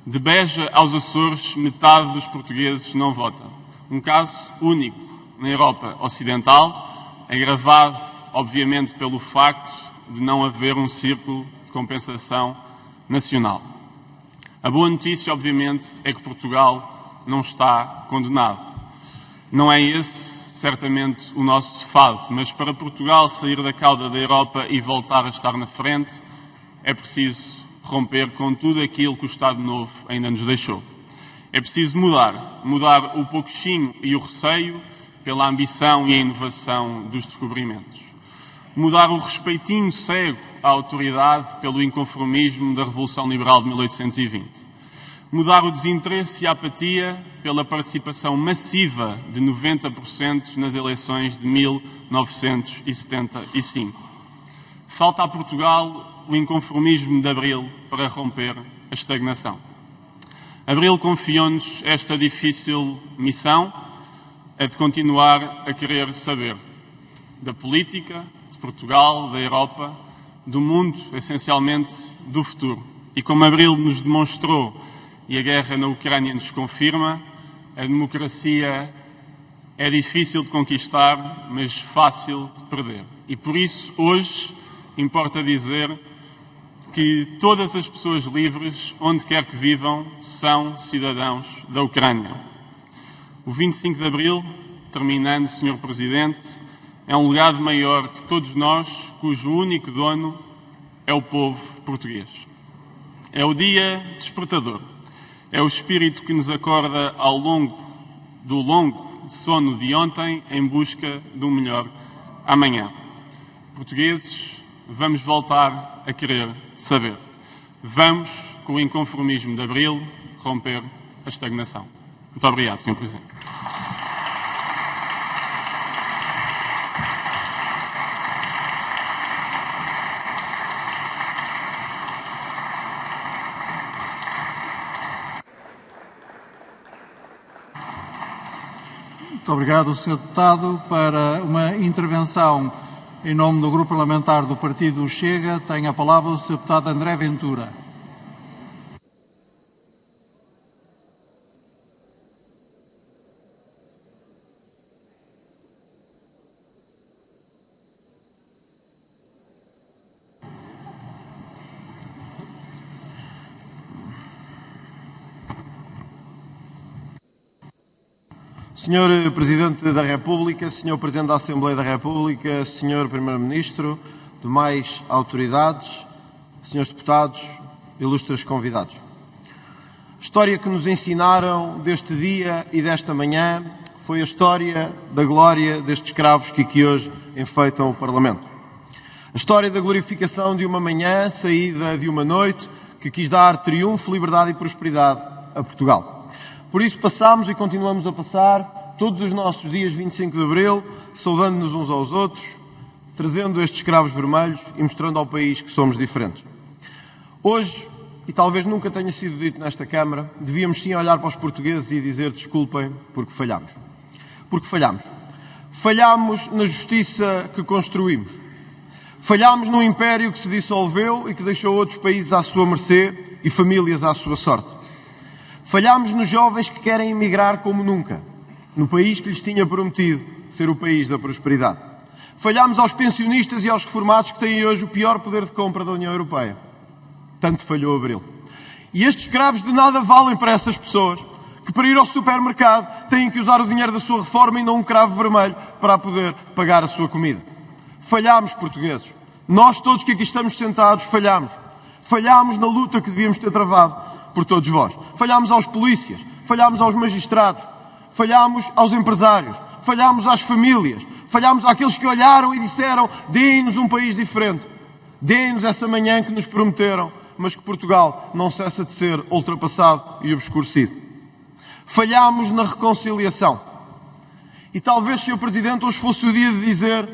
de Beja aos Açores, metade dos portugueses não vota. Um caso único na Europa Ocidental, agravado, obviamente, pelo facto de não haver um círculo de compensação nacional. A boa notícia, obviamente, é que Portugal não está condenado. Não é esse certamente o nosso fado, mas para Portugal sair da cauda da Europa e voltar a estar na frente, é preciso romper com tudo aquilo que o Estado Novo ainda nos deixou. É preciso mudar o pouquinho e o receio pela ambição e a inovação dos descobrimentos. Mudar o respeitinho cego à autoridade pelo inconformismo da Revolução Liberal de 1820. Mudar o desinteresse e a apatia pela participação massiva de 90% nas eleições de 1975. Falta a Portugal o inconformismo de Abril para romper a estagnação. Abril confiou-nos esta difícil missão, a de continuar a querer saber da política, de Portugal, da Europa, do mundo, essencialmente do futuro. E como Abril nos demonstrou e a guerra na Ucrânia nos confirma, a democracia é difícil de conquistar, mas fácil de perder. E por isso, hoje, importa dizer que todas as pessoas livres, onde quer que vivam, são cidadãos da Ucrânia. O 25 de Abril, terminando, Sr. Presidente, é um legado maior que todos nós, cujo único dono é o povo português. É o dia despertador. É o espírito que nos acorda ao longo do longo sono de ontem em busca do melhor amanhã. Portugueses, vamos voltar a querer saber. Vamos, com o inconformismo de Abril, romper a estagnação. Muito obrigado, Sr. Presidente. Muito obrigado, Sr. Deputado. Para uma intervenção em nome do Grupo Parlamentar do Partido Chega, tem a palavra o Sr. Deputado André Ventura. Senhor Presidente da República, Senhor Presidente da Assembleia da República, Senhor Primeiro-Ministro, demais autoridades, senhores deputados, ilustres convidados. A história que nos ensinaram deste dia e desta manhã foi a história da glória destes escravos que aqui hoje enfeitam o Parlamento. A história da glorificação de uma manhã, saída de uma noite, que quis dar triunfo, liberdade e prosperidade a Portugal. Por isso passámos e continuamos a passar todos os nossos dias 25 de Abril, saudando-nos uns aos outros, trazendo estes escravos vermelhos e mostrando ao país que somos diferentes. Hoje, e talvez nunca tenha sido dito nesta Câmara, devíamos sim olhar para os portugueses e dizer desculpem porque falhamos. Porque falhamos. Falhamos na justiça que construímos. Falhamos num império que se dissolveu e que deixou outros países à sua mercê e famílias à sua sorte. Falhámos nos jovens que querem emigrar como nunca, no país que lhes tinha prometido ser o país da prosperidade. Falhámos aos pensionistas e aos reformados que têm hoje o pior poder de compra da União Europeia. Tanto falhou Abril. E estes escravos de nada valem para essas pessoas que, para ir ao supermercado, têm que usar o dinheiro da sua reforma e não um cravo vermelho para poder pagar a sua comida. Falhámos, portugueses. Nós todos que aqui estamos sentados falhámos. Falhámos na luta que devíamos ter travado por todos vós. Falhámos aos polícias, falhámos aos magistrados, falhámos aos empresários, falhámos às famílias, falhámos àqueles que olharam e disseram: deem-nos um país diferente, deem-nos essa manhã que nos prometeram, mas que Portugal não cessa de ser ultrapassado e obscurecido. Falhámos na reconciliação. E talvez, Sr. Presidente, hoje fosse o dia de dizer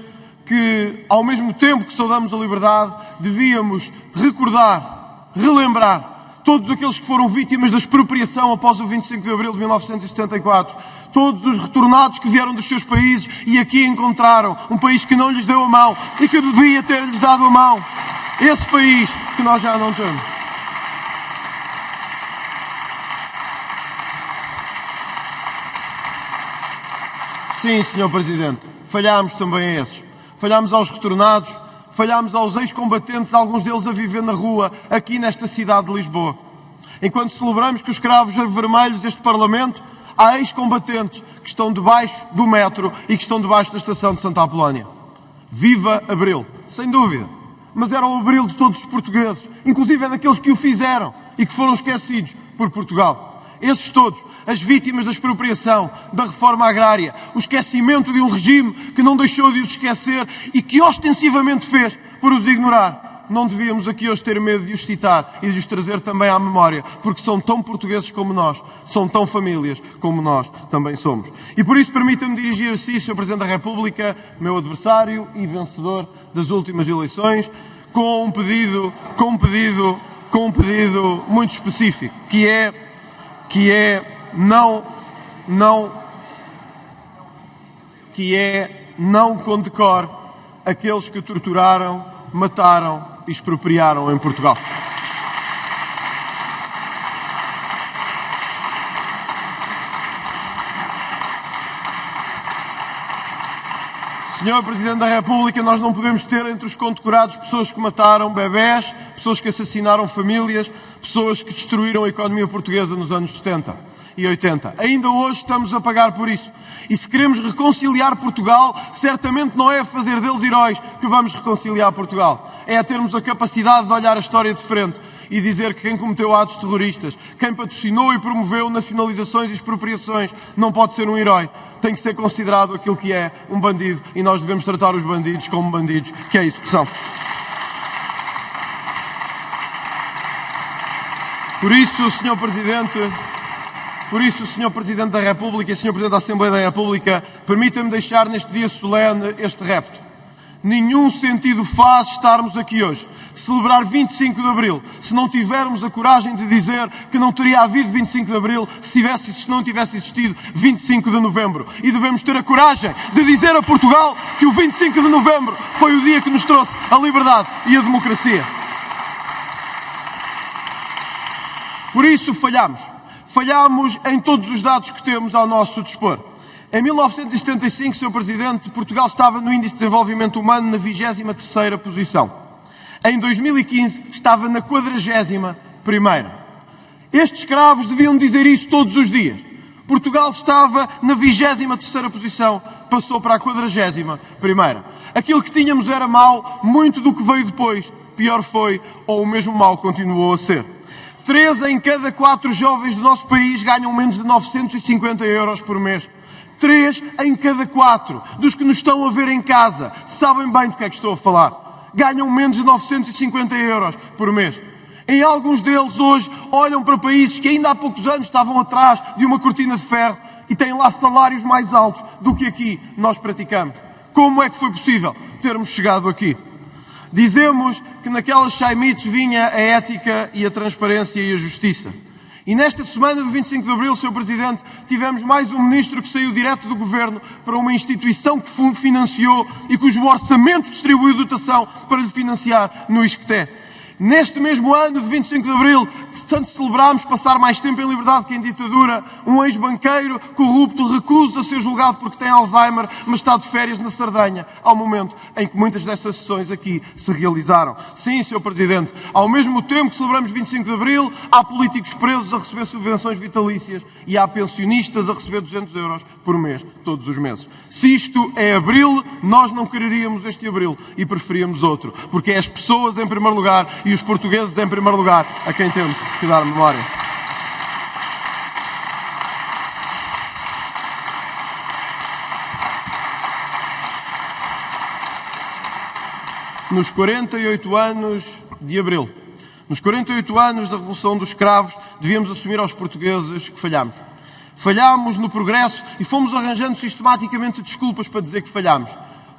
que, ao mesmo tempo que saudamos a liberdade, devíamos recordar, relembrar todos aqueles que foram vítimas da expropriação após o 25 de Abril de 1974, todos os retornados que vieram dos seus países e aqui encontraram um país que não lhes deu a mão e que devia ter-lhes dado a mão. Esse país que nós já não temos. Sim, Sr. Presidente, falhámos também a esses. Falhámos aos retornados, falhámos aos ex-combatentes, alguns deles a viver na rua, aqui nesta cidade de Lisboa. Enquanto celebramos que os escravos vermelhos deste Parlamento, há ex-combatentes que estão debaixo do metro e que estão debaixo da estação de Santa Apolónia. Viva Abril, sem dúvida. Mas era o Abril de todos os portugueses, inclusive é daqueles que o fizeram e que foram esquecidos por Portugal. Esses todos, as vítimas da expropriação, da reforma agrária, o esquecimento de um regime que não deixou de os esquecer e que ostensivamente fez por os ignorar. Não devíamos aqui hoje ter medo de os citar e de os trazer também à memória, porque são tão portugueses como nós, são tão famílias como nós também somos. E por isso permita-me dirigir-se, Sr. Presidente da República, meu adversário e vencedor das últimas eleições, com um pedido muito específico, que é não condecore aqueles que torturaram, mataram e expropriaram em Portugal. Senhor Presidente da República, nós não podemos ter entre os condecorados pessoas que mataram bebés, pessoas que assassinaram famílias, pessoas que destruíram a economia portuguesa nos anos 70 e 80. Ainda hoje estamos a pagar por isso. E se queremos reconciliar Portugal, certamente não é a fazer deles heróis que vamos reconciliar Portugal. É a termos a capacidade de olhar a história de frente e dizer que quem cometeu atos terroristas, quem patrocinou e promoveu nacionalizações e expropriações, não pode ser um herói. Tem que ser considerado aquilo que é um bandido e nós devemos tratar os bandidos como bandidos, que é isso que são. Por isso, Sr. Presidente da República e Sr. Presidente da Assembleia da República, permita-me deixar neste dia solene este repto. Nenhum sentido faz estarmos aqui hoje, celebrar 25 de Abril, se não tivermos a coragem de dizer que não teria havido 25 de Abril se não tivesse existido 25 de Novembro. E devemos ter a coragem de dizer a Portugal que o 25 de Novembro foi o dia que nos trouxe a liberdade e a democracia. Por isso falhamos. Falhamos em todos os dados que temos ao nosso dispor. Em 1975, Sr. Presidente, Portugal estava no Índice de Desenvolvimento Humano na 23ª posição. Em 2015, estava na 41ª. Estes escravos deviam dizer isso todos os dias. Portugal estava na 23ª posição, passou para a 41ª. Aquilo que tínhamos era mau, muito do que veio depois, pior foi, ou o mesmo mau continuou a ser. 3 em cada 4 jovens do nosso país ganham menos de 950 euros por mês. 3 em cada 4 dos que nos estão a ver em casa sabem bem do que é que estou a falar. Ganham menos de 950 euros por mês. Em alguns deles hoje olham para países que ainda há poucos anos estavam atrás de uma cortina de ferro e têm lá salários mais altos do que aqui nós praticamos. Como é que foi possível termos chegado aqui? Dizemos que naquelas chaimites vinha a ética e a transparência e a justiça. E nesta semana de 25 de Abril, Sr. Presidente, tivemos mais um ministro que saiu direto do Governo para uma instituição que financiou e cujo orçamento distribuiu dotação para lhe financiar no Isqueté. Neste mesmo ano de 25 de Abril, tanto celebramos passar mais tempo em liberdade que em ditadura, um ex-banqueiro corrupto recusa a ser julgado porque tem Alzheimer, mas está de férias na Sardenha, ao momento em que muitas dessas sessões aqui se realizaram. Sim, Sr. Presidente, ao mesmo tempo que celebramos 25 de Abril, há políticos presos a receber subvenções vitalícias e há pensionistas a receber 200 euros por mês, todos os meses. Se isto é Abril, nós não quereríamos este Abril e preferíamos outro, porque é as pessoas em primeiro lugar e os portugueses em primeiro lugar a quem temos que dar memória. Nos 48 anos de Abril, nos 48 anos da Revolução dos Cravos, devíamos assumir aos portugueses que falhámos. Falhámos no progresso e fomos arranjando sistematicamente desculpas para dizer que falhámos.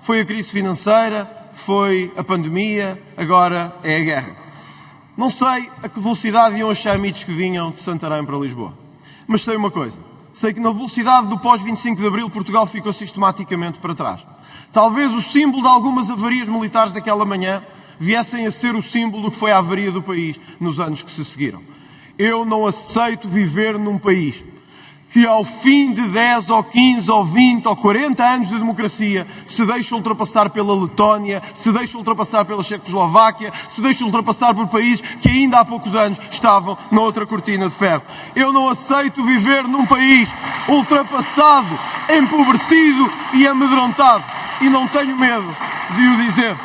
Foi a crise financeira, foi a pandemia, agora é a guerra. Não sei a que velocidade iam os chaimites que vinham de Santarém para Lisboa. Mas sei uma coisa. Sei que na velocidade do pós-25 de Abril, Portugal ficou sistematicamente para trás. Talvez o símbolo de algumas avarias militares daquela manhã viessem a ser o símbolo do que foi a avaria do país nos anos que se seguiram. Eu não aceito viver num país que ao fim de 10 ou 15 ou 20 ou 40 anos de democracia se deixa ultrapassar pela Letónia, se deixa ultrapassar pela Checoslováquia, se deixa ultrapassar por países que ainda há poucos anos estavam na outra cortina de ferro. Eu não aceito viver num país ultrapassado, empobrecido e amedrontado. E não tenho medo de o dizer.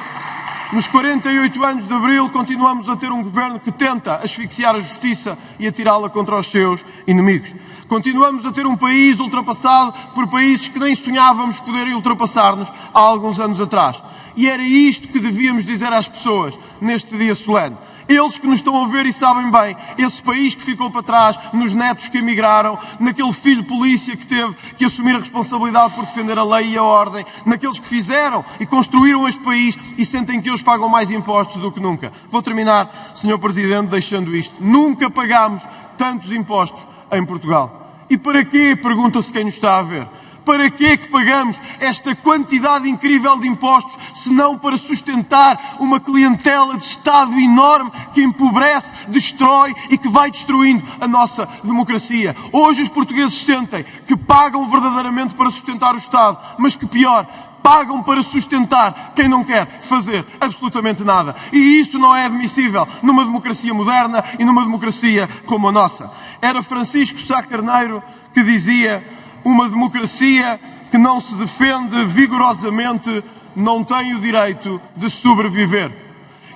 Nos 48 anos de Abril continuamos a ter um governo que tenta asfixiar a justiça e atirá-la contra os seus inimigos. Continuamos a ter um país ultrapassado por países que nem sonhávamos poderem ultrapassar-nos há alguns anos atrás. E era isto que devíamos dizer às pessoas neste dia solene. Eles que nos estão a ver e sabem bem, esse país que ficou para trás, nos netos que emigraram, naquele filho polícia que teve que assumir a responsabilidade por defender a lei e a ordem, naqueles que fizeram e construíram este país e sentem que hoje pagam mais impostos do que nunca. Vou terminar, Sr. Presidente, deixando isto. Nunca pagámos tantos impostos em Portugal. E para quê? Pergunta-se quem nos está a ver. Para que é que pagamos esta quantidade incrível de impostos, se não para sustentar uma clientela de Estado enorme que empobrece, destrói e que vai destruindo a nossa democracia? Hoje os portugueses sentem que pagam verdadeiramente para sustentar o Estado, mas que pior, pagam para sustentar quem não quer fazer absolutamente nada. E isso não é admissível numa democracia moderna e numa democracia como a nossa. Era Francisco Sá Carneiro que dizia: uma democracia que não se defende vigorosamente não tem o direito de sobreviver.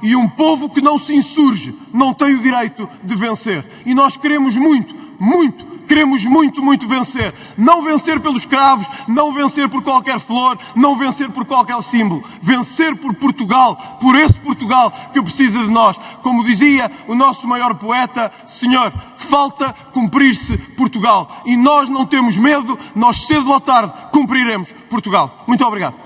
E um povo que não se insurge não tem o direito de vencer. E nós queremos queremos muito vencer. Não vencer pelos cravos, não vencer por qualquer flor, não vencer por qualquer símbolo. Vencer por Portugal, por esse Portugal que precisa de nós. Como dizia o nosso maior poeta: Senhor, falta cumprir-se Portugal. E nós não temos medo, nós cedo ou tarde cumpriremos Portugal. Muito obrigado.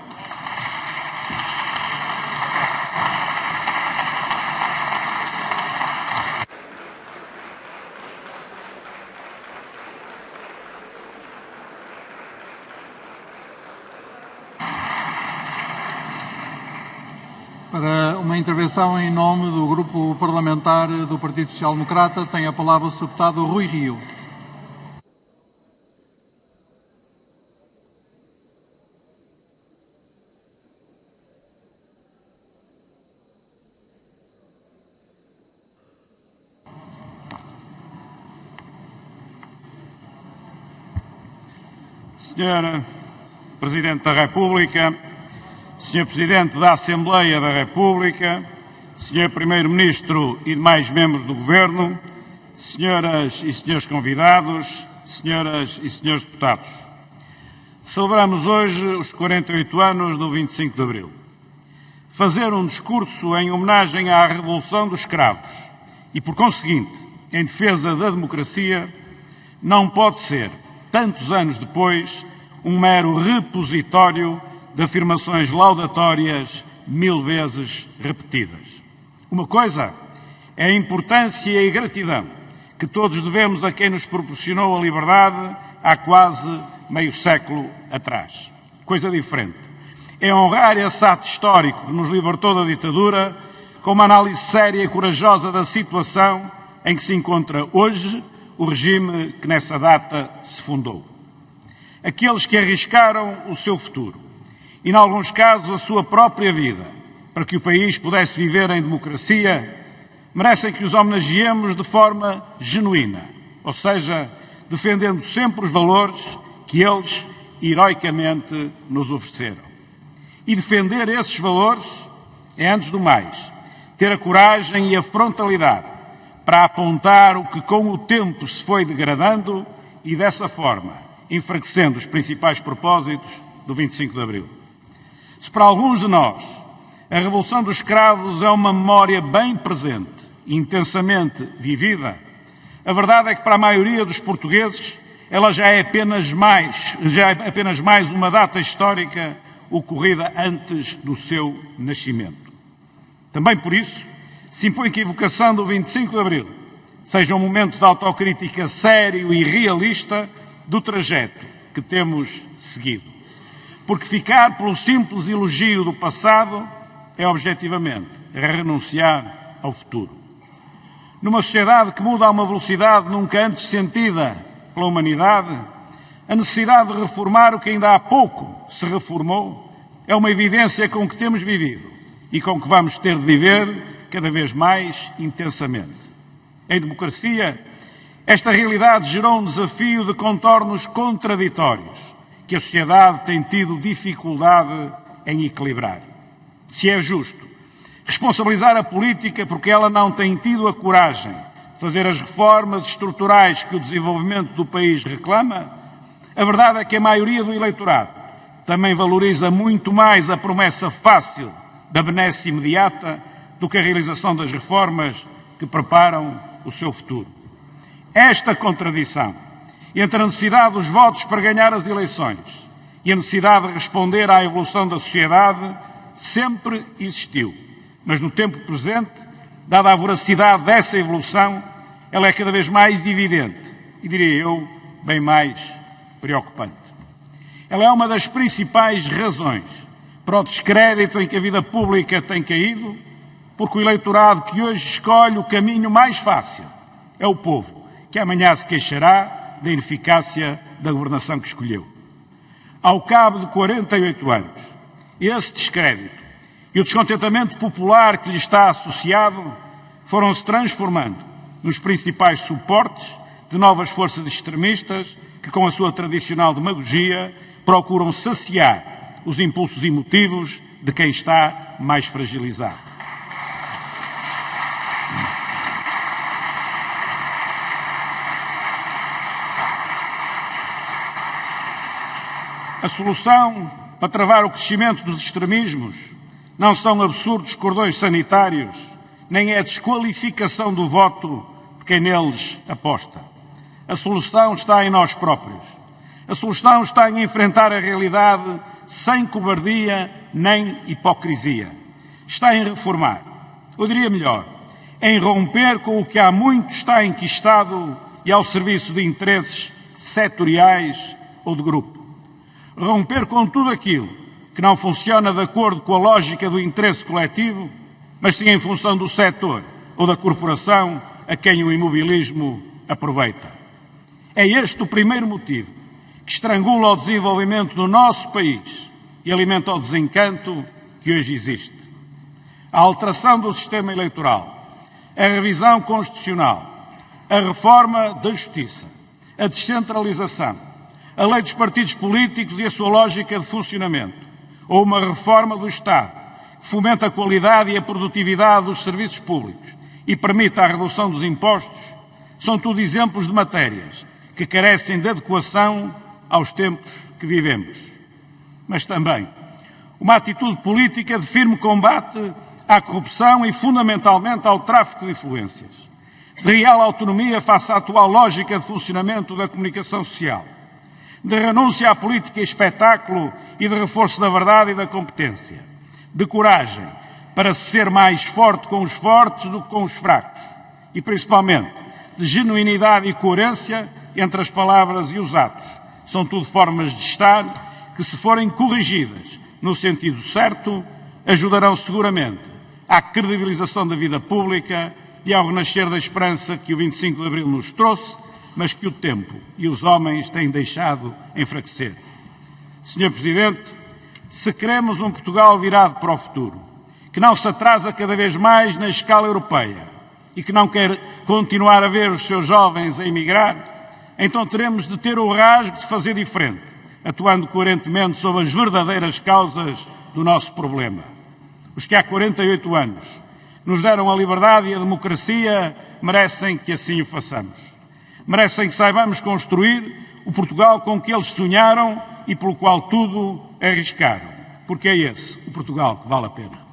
Para uma intervenção em nome do Grupo Parlamentar do Partido Social Democrata, tem a palavra o Sr. Deputado Rui Rio. Sr. Presidente da República, Sr. Presidente da Assembleia da República, Sr. Primeiro-Ministro e demais membros do Governo, Senhoras e Senhores convidados, Senhoras e Senhores deputados. Celebramos hoje os 48 anos do 25 de Abril. Fazer um discurso em homenagem à Revolução dos Cravos e, por conseguinte, em defesa da democracia, não pode ser, tantos anos depois, um mero repositório de afirmações laudatórias 1000 vezes repetidas. Uma coisa é a importância e a gratidão que todos devemos a quem nos proporcionou a liberdade há quase meio século atrás. Coisa diferente é honrar esse ato histórico que nos libertou da ditadura com uma análise séria e corajosa da situação em que se encontra hoje o regime que nessa data se fundou. Aqueles que arriscaram o seu futuro e, em alguns casos, a sua própria vida para que o país pudesse viver em democracia, merecem que os homenageemos de forma genuína, ou seja, defendendo sempre os valores que eles heroicamente nos ofereceram. E defender esses valores é, antes do mais, ter a coragem e a frontalidade para apontar o que com o tempo se foi degradando e, dessa forma, enfraquecendo os principais propósitos do 25 de Abril. Se para alguns de nós a Revolução dos Cravos é uma memória bem presente e intensamente vivida, a verdade é que para a maioria dos portugueses ela já é apenas mais uma data histórica ocorrida antes do seu nascimento. Também por isso se impõe que a evocação do 25 de Abril seja um momento de autocrítica sério e realista do trajeto que temos seguido. Porque ficar pelo simples elogio do passado é, objetivamente, renunciar ao futuro. Numa sociedade que muda a uma velocidade nunca antes sentida pela humanidade, a necessidade de reformar o que ainda há pouco se reformou é uma evidência com que temos vivido e com que vamos ter de viver cada vez mais intensamente. Em democracia, esta realidade gerou um desafio de contornos contraditórios que a sociedade tem tido dificuldade em equilibrar. Se é justo responsabilizar a política porque ela não tem tido a coragem de fazer as reformas estruturais que o desenvolvimento do país reclama, a verdade é que a maioria do eleitorado também valoriza muito mais a promessa fácil da benesse imediata do que a realização das reformas que preparam o seu futuro. Esta contradição entre a necessidade dos votos para ganhar as eleições e a necessidade de responder à evolução da sociedade sempre existiu. Mas no tempo presente, dada a voracidade dessa evolução, ela é cada vez mais evidente e, diria eu, bem mais preocupante. Ela é uma das principais razões para o descrédito em que a vida pública tem caído, porque o eleitorado que hoje escolhe o caminho mais fácil é o povo, que amanhã se queixará da ineficácia da governação que escolheu. Ao cabo de 48 anos, esse descrédito e o descontentamento popular que lhe está associado foram-se transformando nos principais suportes de novas forças extremistas que, com a sua tradicional demagogia, procuram saciar os impulsos emotivos de quem está mais fragilizado. A solução para travar o crescimento dos extremismos não são absurdos cordões sanitários, nem é a desqualificação do voto de quem neles aposta. A solução está em nós próprios. A solução está em enfrentar a realidade sem cobardia nem hipocrisia. Está em reformar, ou diria melhor, em romper com o que há muito está enquistado e ao serviço de interesses setoriais ou de grupo. Romper com tudo aquilo que não funciona de acordo com a lógica do interesse coletivo, mas sim em função do setor ou da corporação a quem o imobilismo aproveita. É este o primeiro motivo que estrangula o desenvolvimento do nosso país e alimenta o desencanto que hoje existe. A alteração do sistema eleitoral, a revisão constitucional, a reforma da justiça, a descentralização, a lei dos partidos políticos e a sua lógica de funcionamento, ou uma reforma do Estado que fomente a qualidade e a produtividade dos serviços públicos e permita a redução dos impostos, são tudo exemplos de matérias que carecem de adequação aos tempos que vivemos. Mas também uma atitude política de firme combate à corrupção e, fundamentalmente, ao tráfico de influências, de real autonomia face à atual lógica de funcionamento da comunicação social, de renúncia à política e espetáculo e de reforço da verdade e da competência, de coragem para ser mais forte com os fortes do que com os fracos e, principalmente, de genuinidade e coerência entre as palavras e os atos. São tudo formas de estar que, se forem corrigidas no sentido certo, ajudarão seguramente à credibilização da vida pública e ao renascer da esperança que o 25 de Abril nos trouxe, mas que o tempo e os homens têm deixado enfraquecer. Sr. Presidente, se queremos um Portugal virado para o futuro, que não se atrasa cada vez mais na escala europeia e que não quer continuar a ver os seus jovens a emigrar, então teremos de ter o rasgo de fazer diferente, atuando coerentemente sobre as verdadeiras causas do nosso problema. Os que há 48 anos nos deram a liberdade e a democracia merecem que assim o façamos. Merecem que saibamos construir o Portugal com que eles sonharam e pelo qual tudo arriscaram. Porque é esse o Portugal que vale a pena.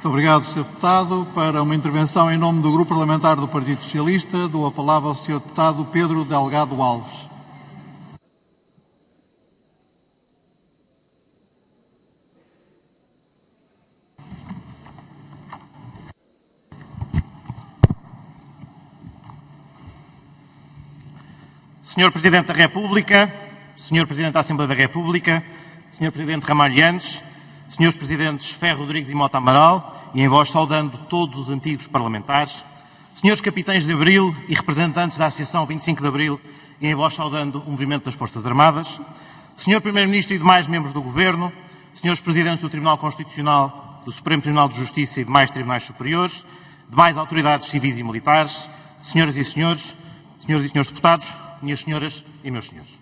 Muito obrigado, Sr. Deputado. Para uma intervenção em nome do Grupo Parlamentar do Partido Socialista, dou a palavra ao Sr. Deputado Pedro Delgado Alves. Sr. Presidente da República, Sr. Presidente da Assembleia da República, Sr. Presidente Ramalhianes, Srs. Presidentes Ferro Rodrigues e Mota Amaral, e em voz saudando todos os antigos parlamentares, Srs. Capitães de Abril e representantes da Associação 25 de Abril, e em voz saudando o Movimento das Forças Armadas, Sr. Primeiro-Ministro e demais membros do Governo, Srs. Presidentes do Tribunal Constitucional, do Supremo Tribunal de Justiça e demais Tribunais Superiores, demais autoridades civis e militares, Senhoras e Senhores Deputados, minhas senhoras e meus senhores.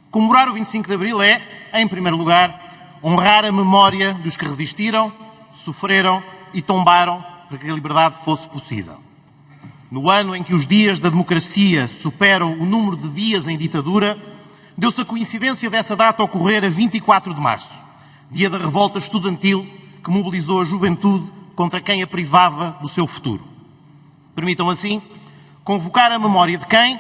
Comemorar o 25 de Abril é, em primeiro lugar, honrar a memória dos que resistiram, sofreram e tombaram para que a liberdade fosse possível. No ano em que os dias da democracia superam o número de dias em ditadura, deu-se a coincidência dessa data ocorrer a 24 de março, dia da revolta estudantil que mobilizou a juventude contra quem a privava do seu futuro. Permitam assim convocar a memória de quem,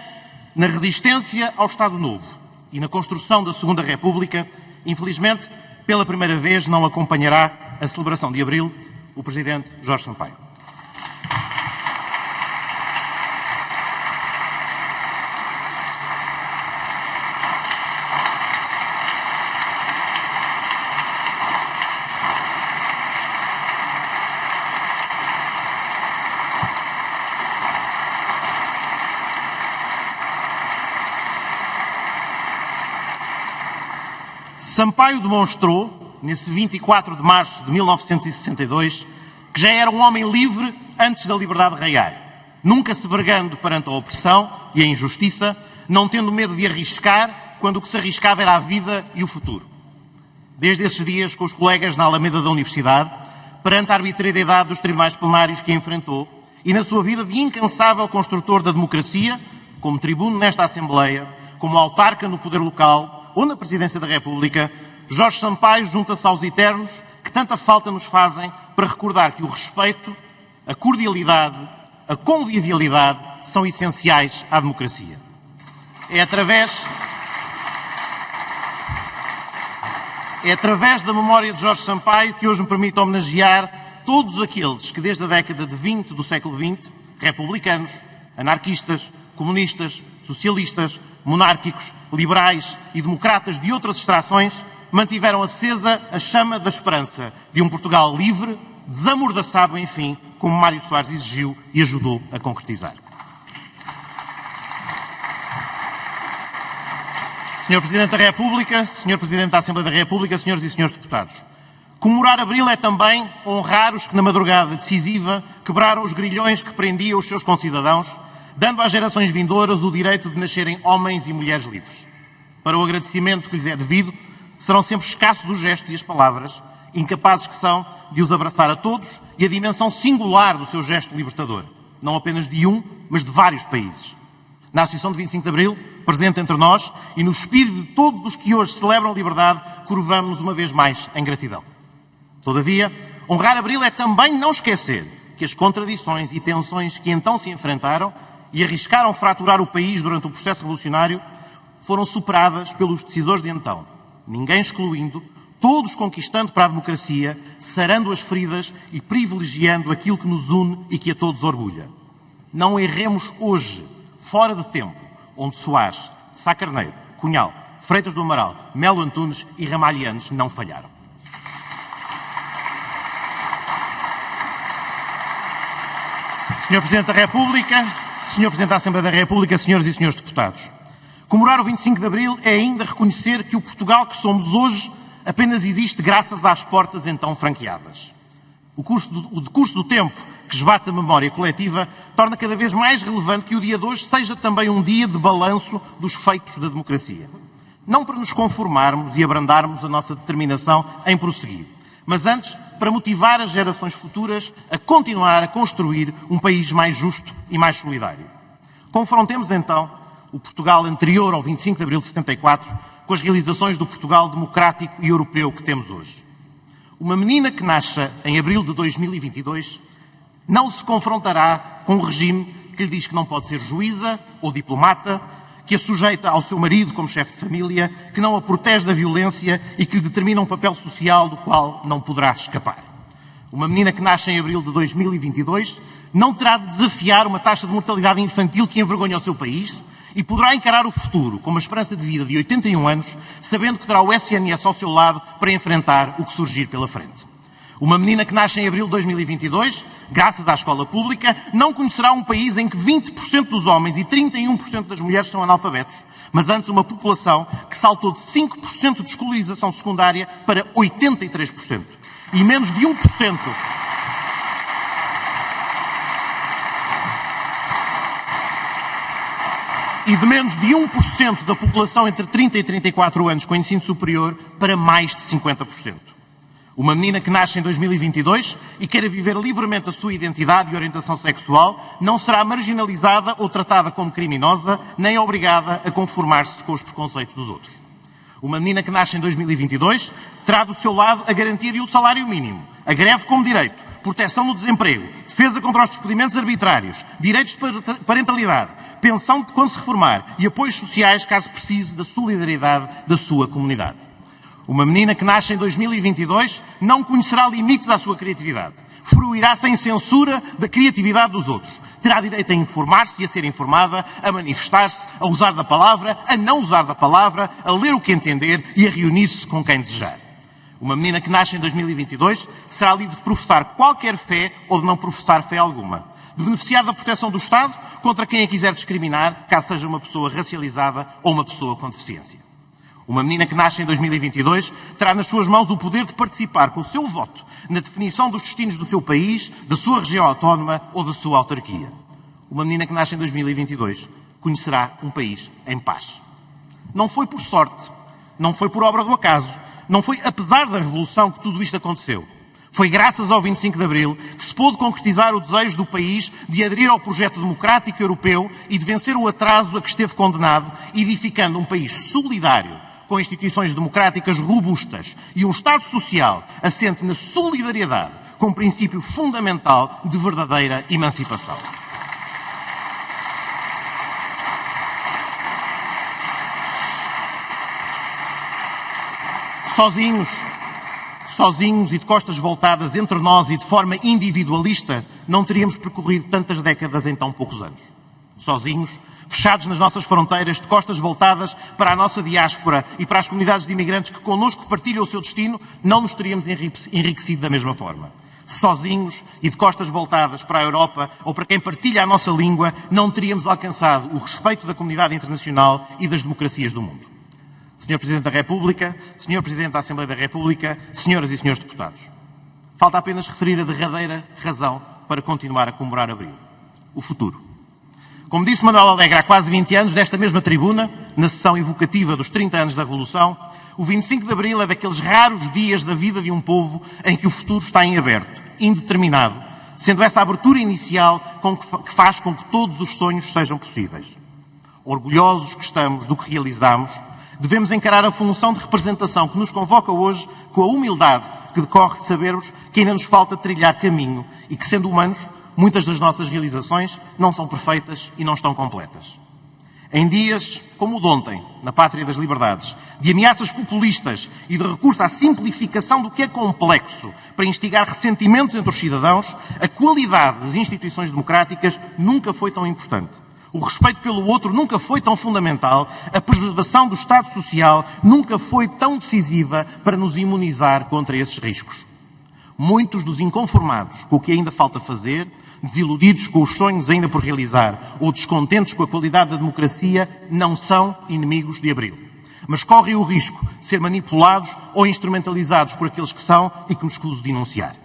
na resistência ao Estado Novo e na construção da Segunda República, infelizmente, pela primeira vez não acompanhará a celebração de Abril o Presidente Jorge Sampaio. Sampaio demonstrou, nesse 24 de março de 1962, que já era um homem livre antes da liberdade reiar, nunca se vergando perante a opressão e a injustiça, não tendo medo de arriscar quando o que se arriscava era a vida e o futuro. Desde esses dias, com os colegas na Alameda da Universidade, perante a arbitrariedade dos tribunais plenários que enfrentou e na sua vida de incansável construtor da democracia, como tribuno nesta Assembleia, como autarca no poder local ou na Presidência da República, Jorge Sampaio junta-se aos eternos que tanta falta nos fazem para recordar que o respeito, a cordialidade, a convivialidade são essenciais à democracia. É através da memória de Jorge Sampaio que hoje me permito homenagear todos aqueles que desde a década de 20 do século XX, republicanos, anarquistas, comunistas, socialistas, monárquicos, liberais e democratas de outras extrações mantiveram acesa a chama da esperança de um Portugal livre, desamordaçado, enfim, como Mário Soares exigiu e ajudou a concretizar. Sr. Presidente da República, Sr. Presidente da Assembleia da República, Senhoras e Senhores Deputados, comemorar Abril é também honrar os que na madrugada decisiva quebraram os grilhões que prendiam os seus concidadãos, dando às gerações vindouras o direito de nascerem homens e mulheres livres. Para o agradecimento que lhes é devido, serão sempre escassos os gestos e as palavras, incapazes que são de os abraçar a todos e a dimensão singular do seu gesto libertador, não apenas de um, mas de vários países. Na Associação de 25 de Abril, presente entre nós e no espírito de todos os que hoje celebram a liberdade, curvamos-nos uma vez mais em gratidão. Todavia, honrar Abril é também não esquecer que as contradições e tensões que então se enfrentaram e arriscaram fraturar o país durante o processo revolucionário foram superadas pelos decisores de então, ninguém excluindo, todos conquistando para a democracia, sarando as feridas e privilegiando aquilo que nos une e que a todos orgulha. Não erremos hoje, fora de tempo, onde Soares, Sá Carneiro, Cunhal, Freitas do Amaral, Melo Antunes e Ramalhianes não falharam. Sr. Presidente da República, Sr. Presidente da Assembleia da República, Senhoras e Senhores Deputados, comemorar o 25 de Abril é ainda reconhecer que o Portugal que somos hoje apenas existe graças às portas então franqueadas. O decurso do tempo que esbate a memória coletiva torna cada vez mais relevante que o dia de hoje seja também um dia de balanço dos feitos da democracia. Não para nos conformarmos e abrandarmos a nossa determinação em prosseguir, mas antes para motivar as gerações futuras a continuar a construir um país mais justo e mais solidário. Confrontemos então o Portugal anterior ao 25 de Abril de 74 com as realizações do Portugal democrático e europeu que temos hoje. Uma menina que nasce em abril de 2022 não se confrontará com um regime que lhe diz que não pode ser juíza ou diplomata, que a sujeita ao seu marido como chefe de família, que não a protege da violência e que lhe determina um papel social do qual não poderá escapar. Uma menina que nasce em abril de 2022 não terá de desafiar uma taxa de mortalidade infantil que envergonha o seu país e poderá encarar o futuro com uma esperança de vida de 81 anos, sabendo que terá o SNS ao seu lado para enfrentar o que surgir pela frente. Uma menina que nasce em abril de 2022, graças à escola pública, não conhecerá um país em que 20% dos homens e 31% das mulheres são analfabetos, mas antes uma população que saltou de 5% de escolarização secundária para 83%. E menos de 1%... E de menos de 1% da população entre 30 e 34 anos com ensino superior para mais de 50%. Uma menina que nasce em 2022 e queira viver livremente a sua identidade e orientação sexual não será marginalizada ou tratada como criminosa, nem obrigada a conformar-se com os preconceitos dos outros. Uma menina que nasce em 2022 terá do seu lado a garantia de um salário mínimo, a greve como direito, proteção no desemprego, defesa contra os despedimentos arbitrários, direitos de parentalidade, pensão de quando se reformar e apoios sociais caso precise da solidariedade da sua comunidade. Uma menina que nasce em 2022 não conhecerá limites à sua criatividade. Fruirá sem censura da criatividade dos outros. Terá direito a informar-se e a ser informada, a manifestar-se, a usar da palavra, a não usar da palavra, a ler o que entender e a reunir-se com quem desejar. Uma menina que nasce em 2022 será livre de professar qualquer fé ou de não professar fé alguma. De beneficiar da proteção do Estado contra quem a quiser discriminar, caso seja uma pessoa racializada ou uma pessoa com deficiência. Uma menina que nasce em 2022 terá nas suas mãos o poder de participar com o seu voto na definição dos destinos do seu país, da sua região autónoma ou da sua autarquia. Uma menina que nasce em 2022 conhecerá um país em paz. Não foi por sorte, não foi por obra do acaso, não foi apesar da Revolução que tudo isto aconteceu. Foi graças ao 25 de Abril que se pôde concretizar o desejo do país de aderir ao projeto democrático europeu e de vencer o atraso a que esteve condenado, edificando um país solidário, com instituições democráticas robustas e um Estado social assente na solidariedade, com princípio fundamental de verdadeira emancipação. Sozinhos e de costas voltadas entre nós e de forma individualista, não teríamos percorrido tantas décadas em tão poucos anos. Sozinhos, fechados nas nossas fronteiras, de costas voltadas para a nossa diáspora e para as comunidades de imigrantes que connosco partilham o seu destino, não nos teríamos enriquecido da mesma forma. Sozinhos e de costas voltadas para a Europa ou para quem partilha a nossa língua, não teríamos alcançado o respeito da comunidade internacional e das democracias do mundo. Sr. Presidente da República, Sr. Presidente da Assembleia da República, Senhoras e Senhores Deputados, falta apenas referir a derradeira razão para continuar a comemorar Abril: o futuro. Como disse Manuel Alegre há quase 20 anos, desta mesma tribuna, na sessão evocativa dos 30 anos da Revolução, o 25 de Abril é daqueles raros dias da vida de um povo em que o futuro está em aberto, indeterminado, sendo essa a abertura inicial que faz com que todos os sonhos sejam possíveis. Orgulhosos que estamos do que realizamos, devemos encarar a função de representação que nos convoca hoje com a humildade que decorre de sabermos que ainda nos falta trilhar caminho e que, sendo humanos, muitas das nossas realizações não são perfeitas e não estão completas. Em dias como o de ontem, na Pátria das Liberdades, de ameaças populistas e de recurso à simplificação do que é complexo para instigar ressentimentos entre os cidadãos, a qualidade das instituições democráticas nunca foi tão importante. O respeito pelo outro nunca foi tão fundamental, a preservação do Estado Social nunca foi tão decisiva para nos imunizar contra esses riscos. Muitos dos inconformados com o que ainda falta fazer, desiludidos com os sonhos ainda por realizar ou descontentes com a qualidade da democracia, não são inimigos de Abril, mas correm o risco de ser manipulados ou instrumentalizados por aqueles que são e que nos escuso denunciar.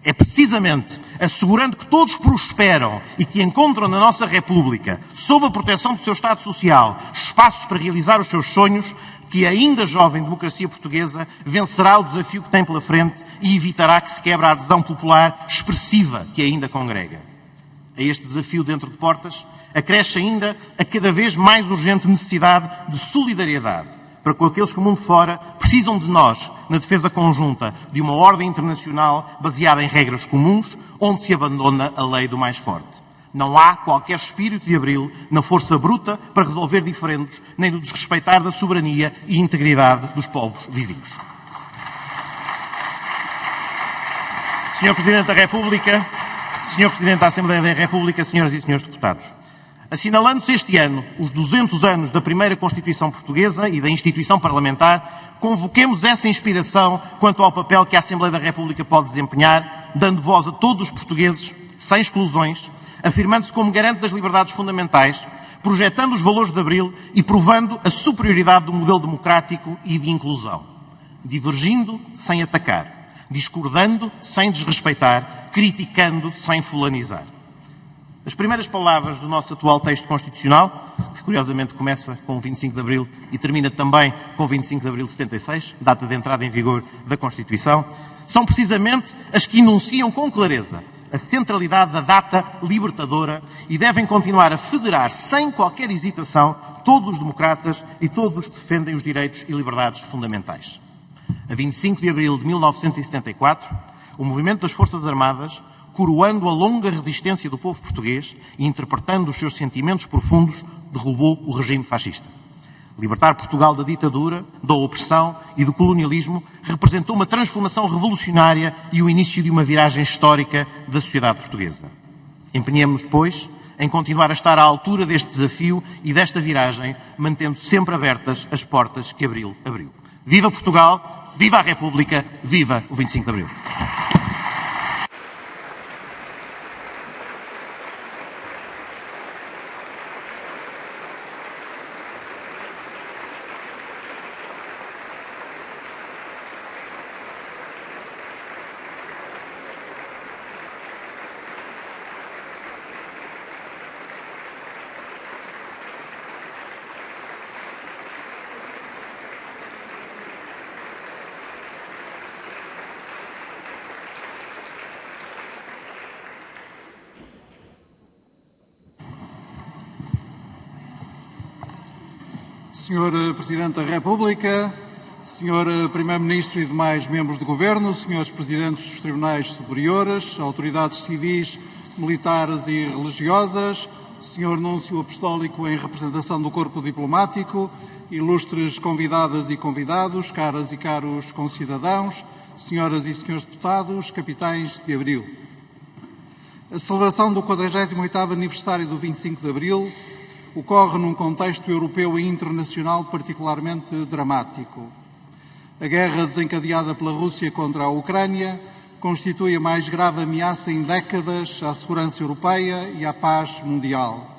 É precisamente assegurando que todos prosperam e que encontram na nossa República, sob a proteção do seu Estado Social, espaços para realizar os seus sonhos, que a ainda jovem democracia portuguesa vencerá o desafio que tem pela frente e evitará que se quebre a adesão popular expressiva que ainda congrega. A este desafio dentro de portas, acresce ainda a cada vez mais urgente necessidade de solidariedade para com aqueles que, mundo fora, precisam de nós na defesa conjunta de uma ordem internacional baseada em regras comuns, onde se abandona a lei do mais forte. Não há qualquer espírito de Abril na força bruta para resolver diferendos, nem no desrespeitar da soberania e integridade dos povos vizinhos. Sr. Presidente da República, Sr. Presidente da Assembleia da República, Senhoras e Senhores Deputados, assinalando-se este ano os 200 anos da primeira Constituição Portuguesa e da instituição parlamentar, convoquemos essa inspiração quanto ao papel que a Assembleia da República pode desempenhar, dando voz a todos os portugueses, sem exclusões, afirmando-se como garante das liberdades fundamentais, projetando os valores de Abril e provando a superioridade do modelo democrático e de inclusão. Divergindo sem atacar, discordando sem desrespeitar, criticando sem fulanizar. As primeiras palavras do nosso atual texto constitucional, que curiosamente começa com o 25 de Abril e termina também com o 25 de Abril de 76, data de entrada em vigor da Constituição, são precisamente as que enunciam com clareza a centralidade da data libertadora e devem continuar a federar sem qualquer hesitação todos os democratas e todos os que defendem os direitos e liberdades fundamentais. A 25 de abril de 1974, o movimento das Forças Armadas, coroando a longa resistência do povo português e interpretando os seus sentimentos profundos, derrubou o regime fascista. Libertar Portugal da ditadura, da opressão e do colonialismo representou uma transformação revolucionária e o início de uma viragem histórica da sociedade portuguesa. Empenhemos-nos, pois, em continuar a estar à altura deste desafio e desta viragem, mantendo sempre abertas as portas que Abril abriu. Viva Portugal, viva a República, viva o 25 de Abril. Sr. Presidente da República, Sr. Primeiro-Ministro e demais membros do Governo, Srs. Presidentes dos Tribunais Superiores, autoridades civis, militares e religiosas, Sr. Núncio Apostólico em representação do Corpo Diplomático, ilustres convidadas e convidados, caras e caros concidadãos, Senhoras e Senhores Deputados, capitães de Abril. A celebração do 48º aniversário do 25 de Abril ocorre num contexto europeu e internacional particularmente dramático. A guerra desencadeada pela Rússia contra a Ucrânia constitui a mais grave ameaça em décadas à segurança europeia e à paz mundial.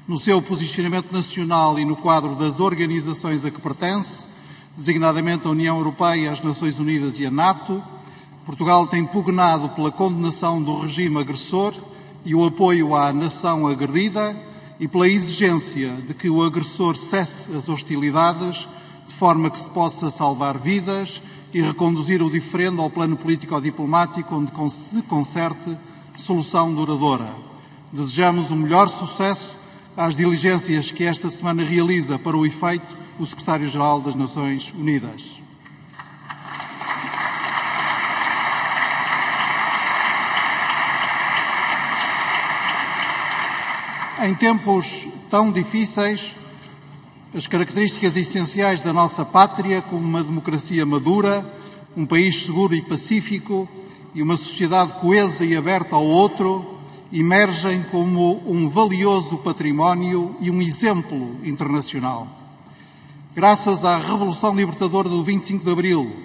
No seu posicionamento nacional e no quadro das organizações a que pertence, designadamente a União Europeia, as Nações Unidas e a NATO, Portugal tem pugnado pela condenação do regime agressor e o apoio à nação agredida e pela exigência de que o agressor cesse as hostilidades de forma que se possa salvar vidas e reconduzir o diferendo ao plano político-diplomático onde se concerte solução duradoura. Desejamos o melhor sucesso às diligências que esta semana realiza para o efeito o Secretário-Geral das Nações Unidas. Em tempos tão difíceis, as características essenciais da nossa pátria, como uma democracia madura, um país seguro e pacífico e uma sociedade coesa e aberta ao outro, emergem como um valioso património e um exemplo internacional. Graças à Revolução Libertadora do 25 de Abril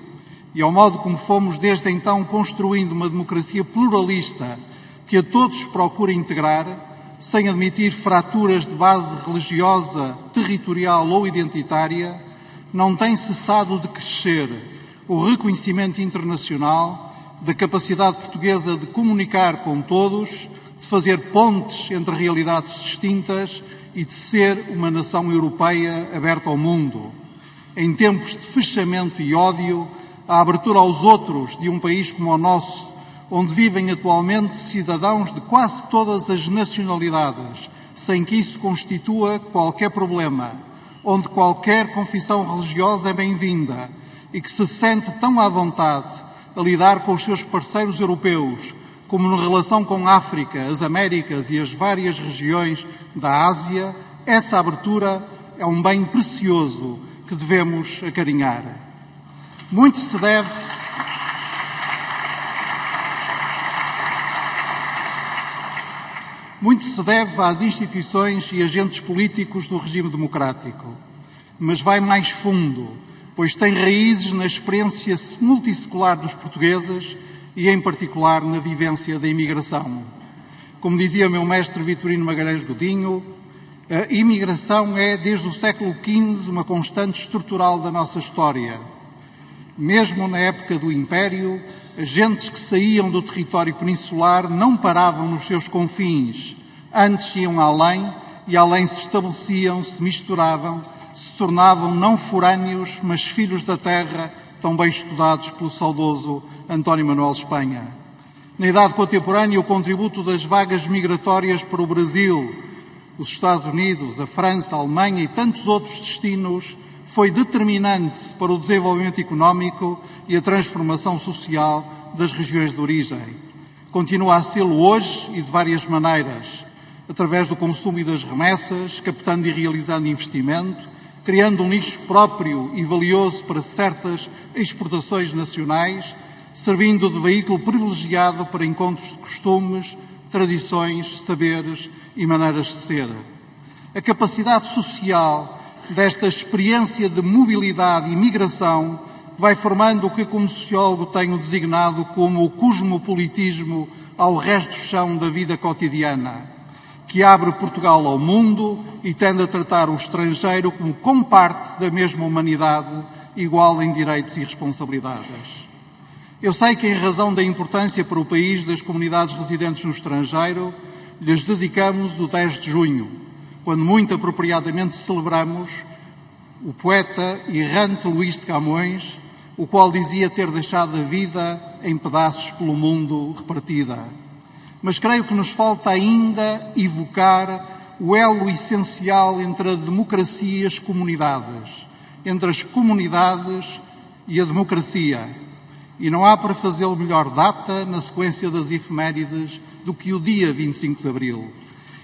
e ao modo como fomos desde então construindo uma democracia pluralista que a todos procura integrar, sem admitir fraturas de base religiosa, territorial ou identitária, não tem cessado de crescer o reconhecimento internacional da capacidade portuguesa de comunicar com todos, de fazer pontes entre realidades distintas e de ser uma nação europeia aberta ao mundo. Em tempos de fechamento e ódio, a abertura aos outros de um país como o nosso, onde vivem atualmente cidadãos de quase todas as nacionalidades, sem que isso constitua qualquer problema, onde qualquer confissão religiosa é bem-vinda e que se sente tão à vontade a lidar com os seus parceiros europeus, como na relação com a África, as Américas e as várias regiões da Ásia, essa abertura é um bem precioso que devemos acarinhar. Muito se deve às instituições e agentes políticos do regime democrático, mas vai mais fundo, pois tem raízes na experiência multissecular dos portugueses e, em particular, na vivência da imigração. Como dizia o meu mestre Vitorino Magalhães Godinho, a imigração é, desde o século XV, uma constante estrutural da nossa história. Mesmo na época do Império, agentes que saíam do território peninsular não paravam nos seus confins, antes iam além e além se estabeleciam, se misturavam, se tornavam não forâneos, mas filhos da terra, tão bem estudados pelo saudoso António Manuel Espanha. Na idade contemporânea, o contributo das vagas migratórias para o Brasil, os Estados Unidos, a França, a Alemanha e tantos outros destinos foi determinante para o desenvolvimento económico e a transformação social das regiões de origem. Continua a sê-lo hoje e de várias maneiras, através do consumo e das remessas, captando e realizando investimento, criando um nicho próprio e valioso para certas exportações nacionais, servindo de veículo privilegiado para encontros de costumes, tradições, saberes e maneiras de ser. A capacidade social desta experiência de mobilidade e migração vai formando o que, como sociólogo, tenho designado como o cosmopolitismo ao resto do chão da vida cotidiana, que abre Portugal ao mundo e tende a tratar o estrangeiro como parte da mesma humanidade, igual em direitos e responsabilidades. Eu sei que, em razão da importância para o país das comunidades residentes no estrangeiro, lhes dedicamos o 10 de junho, quando muito apropriadamente celebramos o poeta errante Luís de Camões, o qual dizia ter deixado a vida em pedaços pelo mundo repartida. Mas creio que nos falta ainda evocar o elo essencial entre a democracia e as comunidades, entre as comunidades e a democracia. E não há para fazê-lo melhor data, na sequência das efemérides, do que o dia 25 de Abril.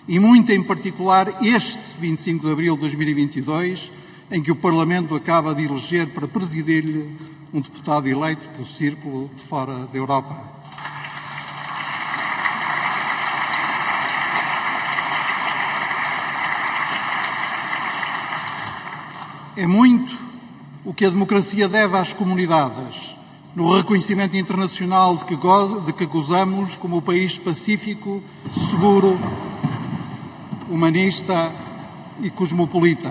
E muito em particular este 25 de Abril de 2022, em que o Parlamento acaba de eleger para presidir-lhe um deputado eleito pelo Círculo de fora da Europa. É muito o que a democracia deve às comunidades, no reconhecimento internacional de que gozamos como o país pacífico, seguro, humanista e cosmopolita.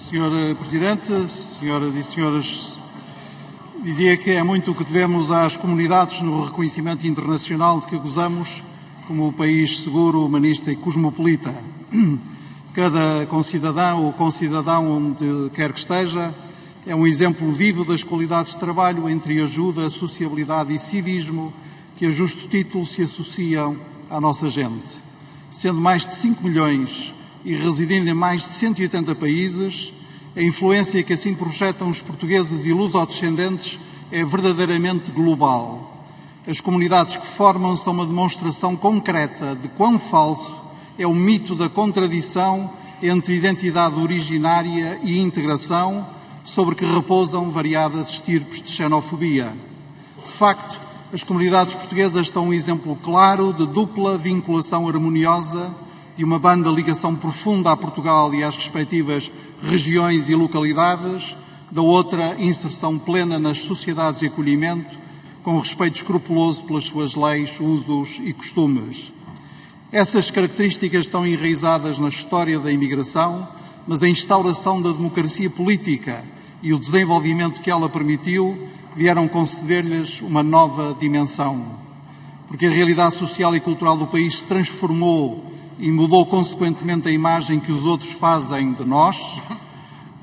Sr. Presidente, senhoras e senhores, dizia que é muito o que devemos às comunidades no reconhecimento internacional de que gozamos como o país seguro, humanista e cosmopolita. Cada concidadão ou concidadão, onde quer que esteja, é um exemplo vivo das qualidades de trabalho entre ajuda, sociabilidade e civismo que a justo título se associam à nossa gente. Sendo mais de 5 milhões e residindo em mais de 180 países, a influência que assim projetam os portugueses e lusodescendentes é verdadeiramente global. As comunidades que formam são uma demonstração concreta de quão falso é o mito da contradição entre identidade originária e integração, sobre que repousam variadas estirpes de xenofobia. De facto, as comunidades portuguesas são um exemplo claro de dupla vinculação harmoniosa, de uma banda ligação profunda a Portugal e às respectivas regiões e localidades, da outra, inserção plena nas sociedades de acolhimento, com respeito escrupuloso pelas suas leis, usos e costumes. Essas características estão enraizadas na história da imigração, mas a instauração da democracia política e o desenvolvimento que ela permitiu vieram conceder-lhes uma nova dimensão. Porque a realidade social e cultural do país se transformou e mudou consequentemente a imagem que os outros fazem de nós,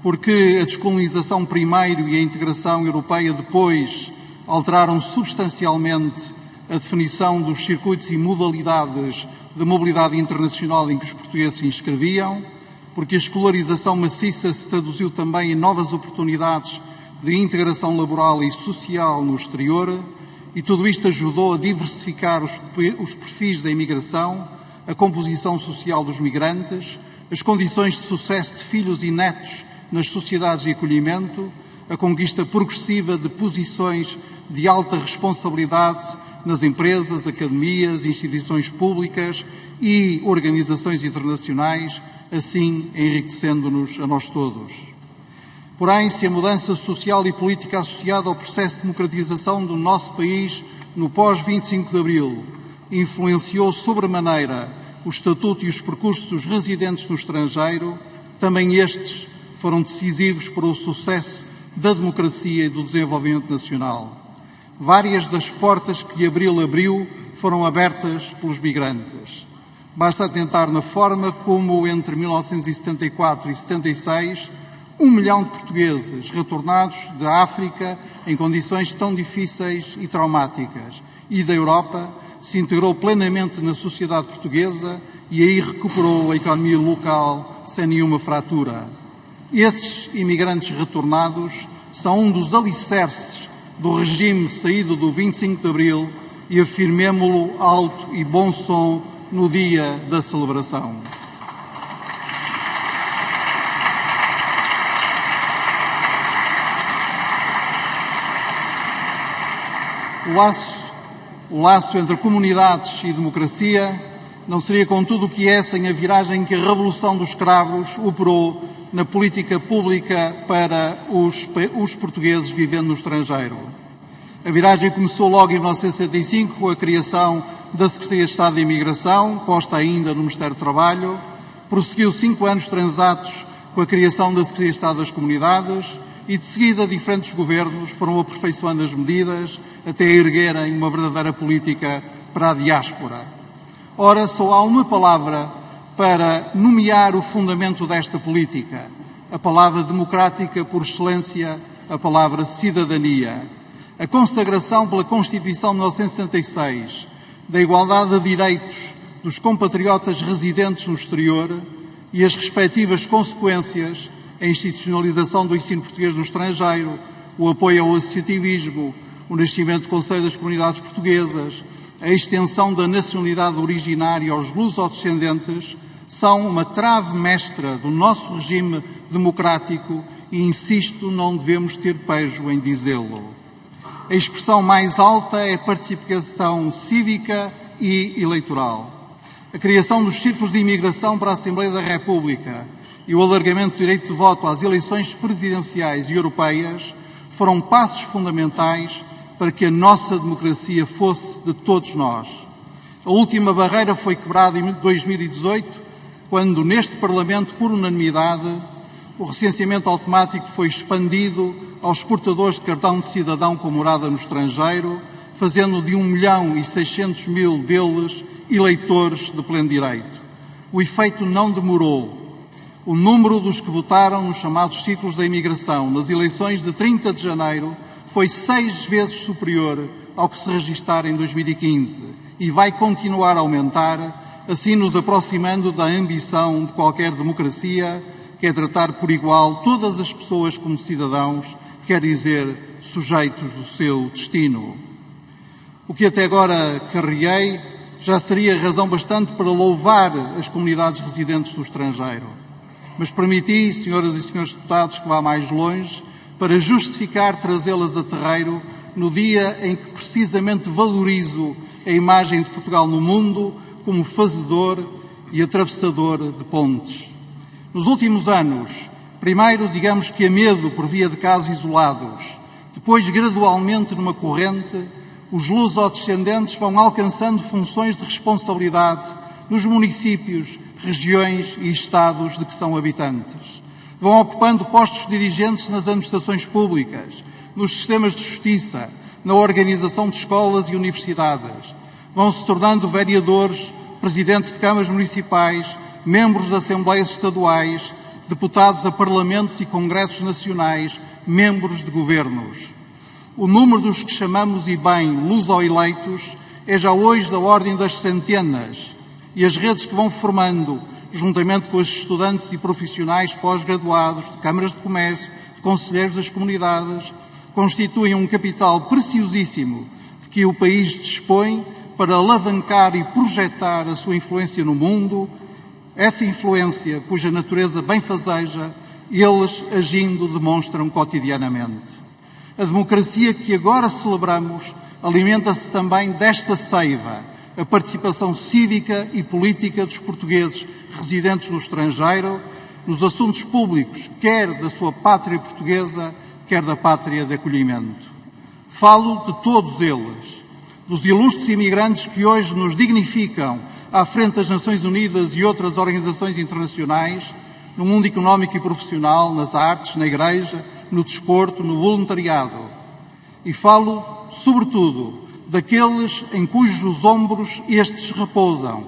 porque a descolonização primeiro e a integração europeia depois alteraram substancialmente a definição dos circuitos e modalidades de mobilidade internacional em que os portugueses se inscreviam, porque a escolarização maciça se traduziu também em novas oportunidades de integração laboral e social no exterior, e tudo isto ajudou a diversificar os perfis da imigração, a composição social dos migrantes, as condições de sucesso de filhos e netos nas sociedades de acolhimento, a conquista progressiva de posições de alta responsabilidade nas empresas, academias, instituições públicas e organizações internacionais, assim enriquecendo-nos a nós todos. Porém, se a mudança social e política associada ao processo de democratização do nosso país no pós-25 de Abril influenciou sobremaneira o estatuto e os percursos dos residentes no estrangeiro, também estes foram decisivos para o sucesso da democracia e do desenvolvimento nacional. Várias das portas que Abril abriu foram abertas pelos migrantes. Basta atentar na forma como, entre 1974 e 76, 1 milhão de portugueses retornados da África em condições tão difíceis e traumáticas e da Europa se integrou plenamente na sociedade portuguesa e aí recuperou a economia local sem nenhuma fratura. Esses imigrantes retornados são um dos alicerces do regime saído do 25 de Abril e afirmemo-lo alto e bom som no dia da celebração. O laço entre comunidades e democracia não seria, contudo, o que é sem a viragem que a Revolução dos Cravos operou na política pública para os portugueses vivendo no estrangeiro. A viragem começou logo em 1965 com a criação da Secretaria de Estado de Imigração, posta ainda no Ministério do Trabalho, prosseguiu 5 anos transatos com a criação da Secretaria de Estado das Comunidades e, de seguida, diferentes governos foram aperfeiçoando as medidas até erguerem uma verdadeira política para a diáspora. Ora, só há uma palavra para nomear o fundamento desta política, a palavra democrática por excelência, a palavra cidadania. A consagração pela Constituição de 1976 da igualdade de direitos dos compatriotas residentes no exterior e as respectivas consequências, a institucionalização do ensino português no estrangeiro, o apoio ao associativismo, o nascimento do Conselho das Comunidades Portuguesas, a extensão da nacionalidade originária aos lusodescendentes, são uma trave mestra do nosso regime democrático e, insisto, não devemos ter pejo em dizê-lo. A expressão mais alta é a participação cívica e eleitoral. A criação dos círculos de imigração para a Assembleia da República e o alargamento do direito de voto às eleições presidenciais e europeias foram passos fundamentais para que a nossa democracia fosse de todos nós. A última barreira foi quebrada em 2018, quando neste Parlamento, por unanimidade, o recenseamento automático foi expandido aos portadores de cartão de cidadão com morada no estrangeiro, fazendo de 1.600.000 deles eleitores de pleno direito. O efeito não demorou. O número dos que votaram nos chamados ciclos da imigração nas eleições de 30 de janeiro foi 6 vezes superior ao que se registar em 2015 e vai continuar a aumentar, assim nos aproximando da ambição de qualquer democracia, que é tratar por igual todas as pessoas como cidadãos, quer dizer, sujeitos do seu destino. O que até agora carreguei já seria razão bastante para louvar as comunidades residentes do estrangeiro. Mas permiti, senhoras e senhores deputados, que vá mais longe para justificar trazê-las a terreiro no dia em que precisamente valorizo a imagem de Portugal no mundo como fazedor e atravessador de pontes. Nos últimos anos, primeiro, digamos que a medo por via de casos isolados, depois, gradualmente, numa corrente, os lusodescendentes vão alcançando funções de responsabilidade nos municípios, regiões e estados de que são habitantes. Vão ocupando postos dirigentes nas administrações públicas, nos sistemas de justiça, na organização de escolas e universidades. Vão se tornando vereadores, presidentes de câmaras municipais, membros de assembleias estaduais, deputados a parlamentos e congressos nacionais, membros de governos. O número dos que chamamos, e bem, luso-eleitos é já hoje da ordem das centenas, e as redes que vão formando, juntamente com os estudantes e profissionais pós-graduados de câmaras de comércio, de conselheiros das comunidades, constituem um capital preciosíssimo de que o país dispõe para alavancar e projetar a sua influência no mundo, essa influência cuja natureza benfazeja eles, agindo, demonstram cotidianamente. A democracia que agora celebramos alimenta-se também desta seiva, a participação cívica e política dos portugueses residentes no estrangeiro, nos assuntos públicos, quer da sua pátria portuguesa, quer da pátria de acolhimento. Falo de todos eles, dos ilustres imigrantes que hoje nos dignificam à frente das Nações Unidas e outras organizações internacionais, no mundo económico e profissional, nas artes, na igreja, no desporto, no voluntariado. E falo, sobretudo, daqueles em cujos ombros estes repousam,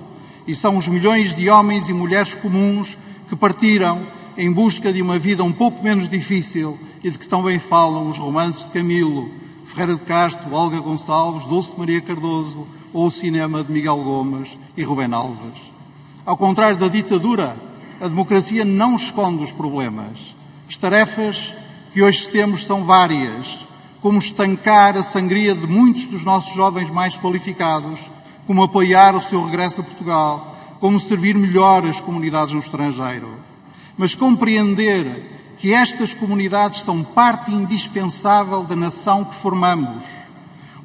e são os milhões de homens e mulheres comuns que partiram em busca de uma vida um pouco menos difícil e de que também falam os romances de Camilo, Ferreira de Castro, Olga Gonçalves, Dulce Maria Cardoso ou o cinema de Miguel Gomes e Rubén Alves. Ao contrário da ditadura, a democracia não esconde os problemas. As tarefas que hoje temos são várias, como estancar a sangria de muitos dos nossos jovens mais qualificados, como apoiar o seu regresso a Portugal, como servir melhor as comunidades no estrangeiro. Mas compreender que estas comunidades são parte indispensável da nação que formamos,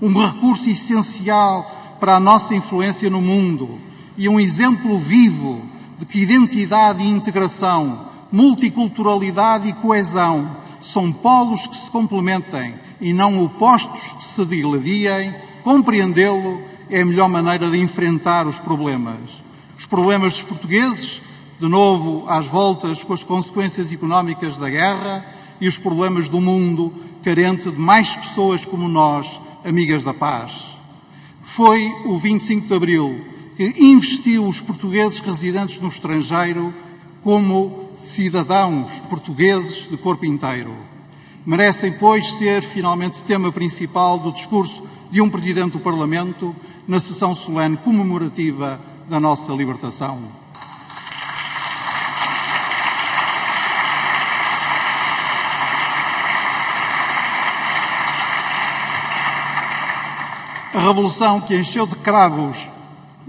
um recurso essencial para a nossa influência no mundo e um exemplo vivo de que identidade e integração, multiculturalidade e coesão são polos que se complementem e não opostos que se diladiem, compreendê-lo é a melhor maneira de enfrentar os problemas. Os problemas dos portugueses, de novo às voltas com as consequências económicas da guerra, e os problemas do mundo carente de mais pessoas como nós, amigas da paz. Foi o 25 de Abril que investiu os portugueses residentes no estrangeiro como cidadãos portugueses de corpo inteiro. Merecem, pois, ser finalmente tema principal do discurso de um Presidente do Parlamento na sessão solene comemorativa da nossa libertação. A revolução que encheu de cravos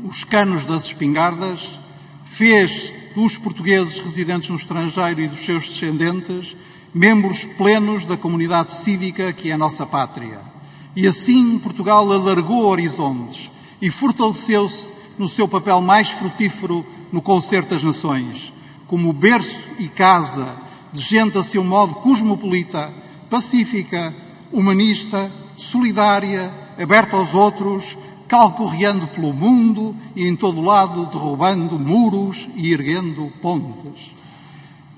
os canos das espingardas fez dos portugueses residentes no estrangeiro e dos seus descendentes membros plenos da comunidade cívica que é a nossa pátria. E assim Portugal alargou horizontes e fortaleceu-se no seu papel mais frutífero no concerto das nações, como berço e casa de gente a seu modo cosmopolita, pacífica, humanista, solidária, aberta aos outros, calcorreando pelo mundo e em todo lado derrubando muros e erguendo pontes.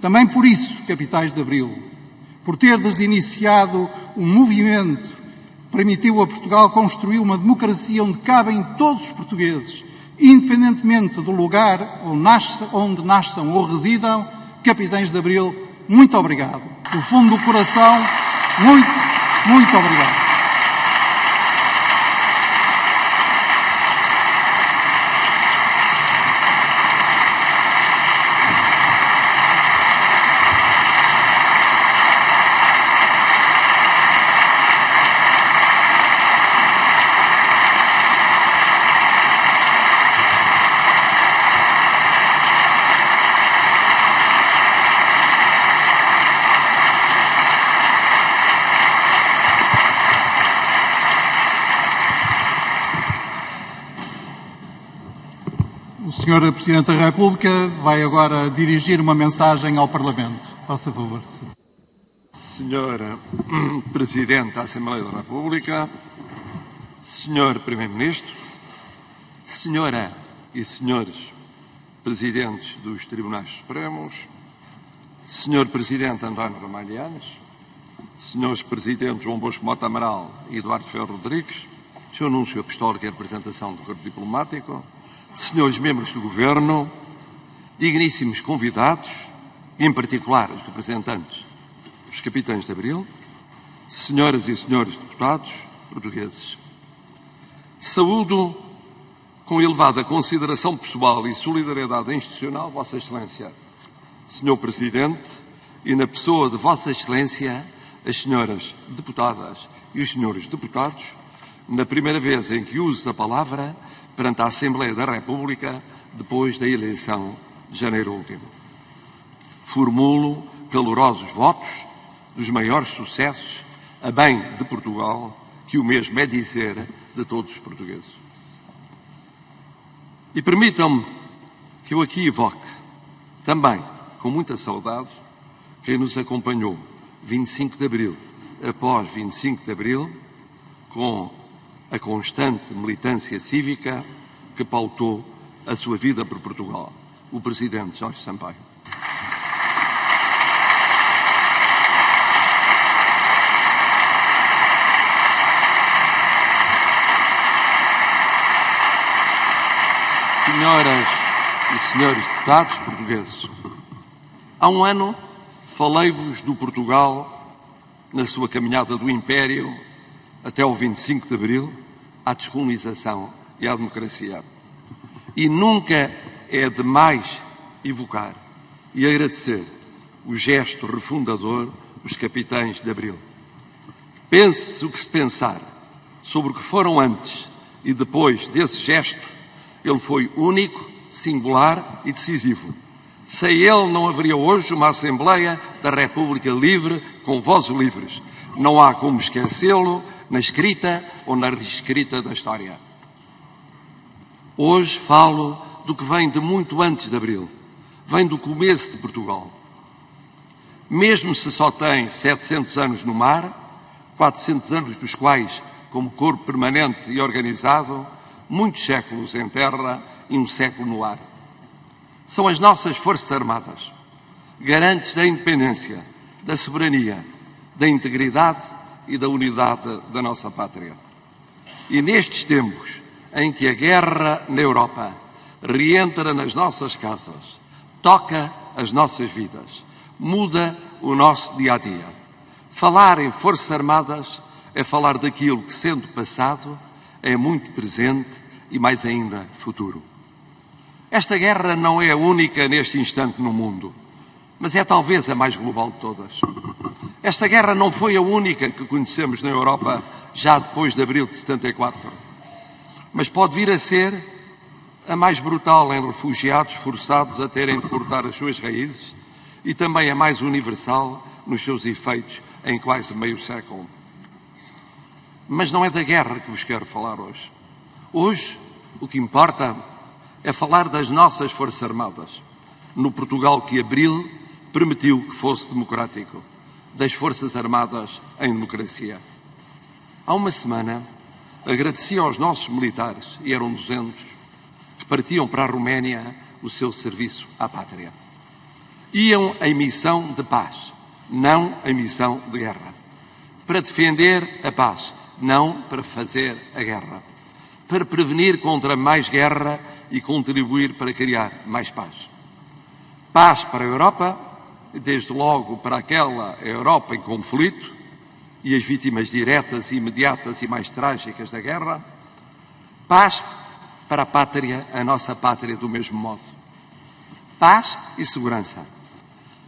Também por isso, Capitães de Abril, por terdes iniciado um movimento que permitiu a Portugal construir uma democracia onde cabem todos os portugueses, independentemente do lugar onde nasçam ou residam, Capitães de Abril, muito obrigado. Do fundo do coração, muito obrigado. O Sr. Presidente da República vai agora dirigir uma mensagem ao Parlamento. Faça favor. Sr. Presidente da Assembleia da República, Sr. Primeiro-Ministro, Senhora e Senhores Presidentes dos Tribunais Supremos, Sr. Presidente António Ramalhianes, Srs. Presidentes João Bosco Mota Amaral e Eduardo Ferro Rodrigues, Sr. Núncio Apostólico e representação do Corpo Diplomático, Senhores Membros do Governo, digníssimos convidados, em particular os representantes dos Capitães de Abril, Senhoras e Senhores Deputados portugueses. Saúdo com elevada consideração pessoal e solidariedade institucional Vossa Excelência, Sr. Presidente, e na pessoa de Vossa Excelência, as Senhoras Deputadas e os Senhores Deputados, na primeira vez em que uso a palavra perante a Assembleia da República depois da eleição de janeiro último. Formulo calorosos votos dos maiores sucessos a bem de Portugal, que o mesmo é dizer de todos os portugueses. E permitam-me que eu aqui evoque, também com muita saudade, quem nos acompanhou 25 de Abril após 25 de Abril, com a constante militância cívica que pautou a sua vida por Portugal, o Presidente Jorge Sampaio. Senhoras e senhores deputados portugueses, há um ano falei-vos do Portugal na sua caminhada do Império até o 25 de Abril, à descolonização e à democracia. E nunca é demais evocar e agradecer o gesto refundador dos Capitães de Abril. Pense o que se pensar sobre o que foram antes e depois desse gesto, ele foi único, singular e decisivo. Sem ele não haveria hoje uma Assembleia da República livre, com vozes livres. Não há como esquecê-lo na escrita ou na reescrita da história. Hoje falo do que vem de muito antes de Abril. Vem do começo de Portugal. Mesmo se só tem 700 anos no mar, 400 anos dos quais como corpo permanente e organizado, muitos séculos em terra e um século no ar. São as nossas Forças Armadas, garantes da independência, da soberania, da integridade e da unidade da nossa pátria. E nestes tempos em que a guerra na Europa reentra nas nossas casas, toca as nossas vidas, muda o nosso dia-a-dia. Falar em Forças Armadas é falar daquilo que, sendo passado, é muito presente e, mais ainda, futuro. Esta guerra não é a única neste instante no mundo, mas é talvez a mais global de todas. Esta guerra não foi a única que conhecemos na Europa já depois de abril de 74, mas pode vir a ser a mais brutal em refugiados forçados a terem de cortar as suas raízes e também a mais universal nos seus efeitos em quase meio século. Mas não é da guerra que vos quero falar hoje. Hoje, o que importa é falar das nossas Forças Armadas, no Portugal que abril permitiu que fosse democrático, das Forças Armadas em democracia. Há uma semana, agradeci aos nossos militares, e eram 200, que partiam para a Roménia o seu serviço à pátria. iam em missão de paz, não em missão de guerra. Para defender a paz, não para fazer a guerra. Para prevenir contra mais guerra e contribuir para criar mais paz. Paz para a Europa, desde logo para aquela Europa em conflito e as vítimas diretas, imediatas e mais trágicas da guerra. Paz para a pátria, a nossa pátria do mesmo modo. Paz e segurança.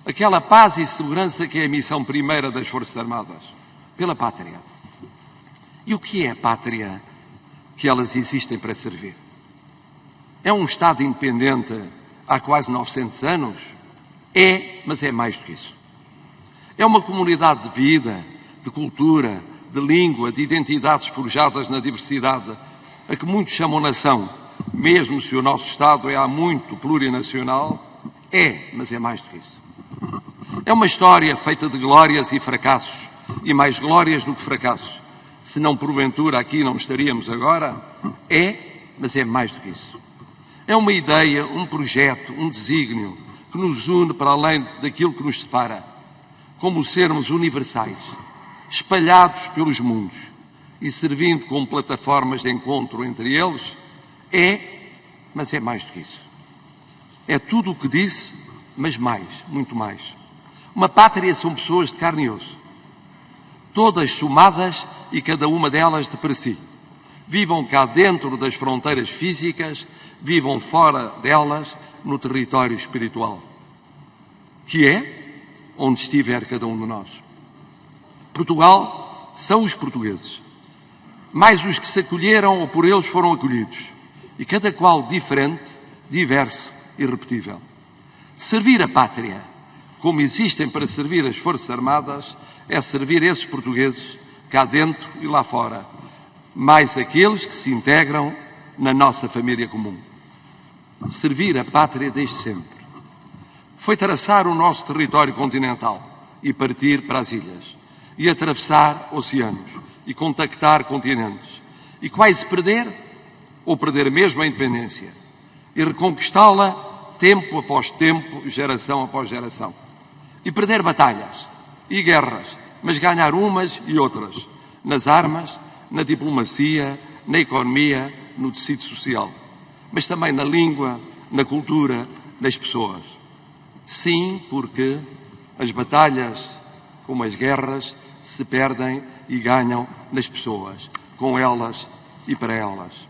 Aquela paz e segurança que é a missão primeira das Forças Armadas, pela pátria. E o que é a pátria que elas existem para servir? É um Estado independente há quase 900 anos? É, mas é mais do que isso. É uma comunidade de vida, de cultura, de língua, de identidades forjadas na diversidade, a que muitos chamam nação, mesmo se o nosso Estado é há muito plurinacional. É, mas é mais do que isso. É uma história feita de glórias e fracassos, e mais glórias do que fracassos. Se não porventura aqui não estaríamos agora. É, mas é mais do que isso. É uma ideia, um projeto, um desígnio que nos une para além daquilo que nos separa, como sermos universais, espalhados pelos mundos e servindo como plataformas de encontro entre eles. É, mas é mais do que isso. É tudo o que disse, mas mais, muito mais. Uma pátria são pessoas de carne e osso, todas somadas e cada uma delas de para si. Vivam cá dentro das fronteiras físicas, vivam fora delas, no território espiritual, que é onde estiver cada um de nós. Portugal são os portugueses, mais os que se acolheram ou por eles foram acolhidos, e cada qual diferente, diverso e repetível. Servir a pátria, como existem para servir as Forças Armadas, é servir esses portugueses cá dentro e lá fora, mais aqueles que se integram na nossa família comum. Servir a pátria desde sempre foi traçar o nosso território continental e partir para as ilhas, e atravessar oceanos e contactar continentes, e quase perder, ou perder mesmo a independência, e reconquistá-la tempo após tempo, geração após geração, e perder batalhas e guerras, mas ganhar umas e outras, nas armas, na diplomacia, na economia, no tecido social, mas também na língua, na cultura, nas pessoas. Sim, porque as batalhas, como as guerras, se perdem e ganham nas pessoas, com elas e para elas.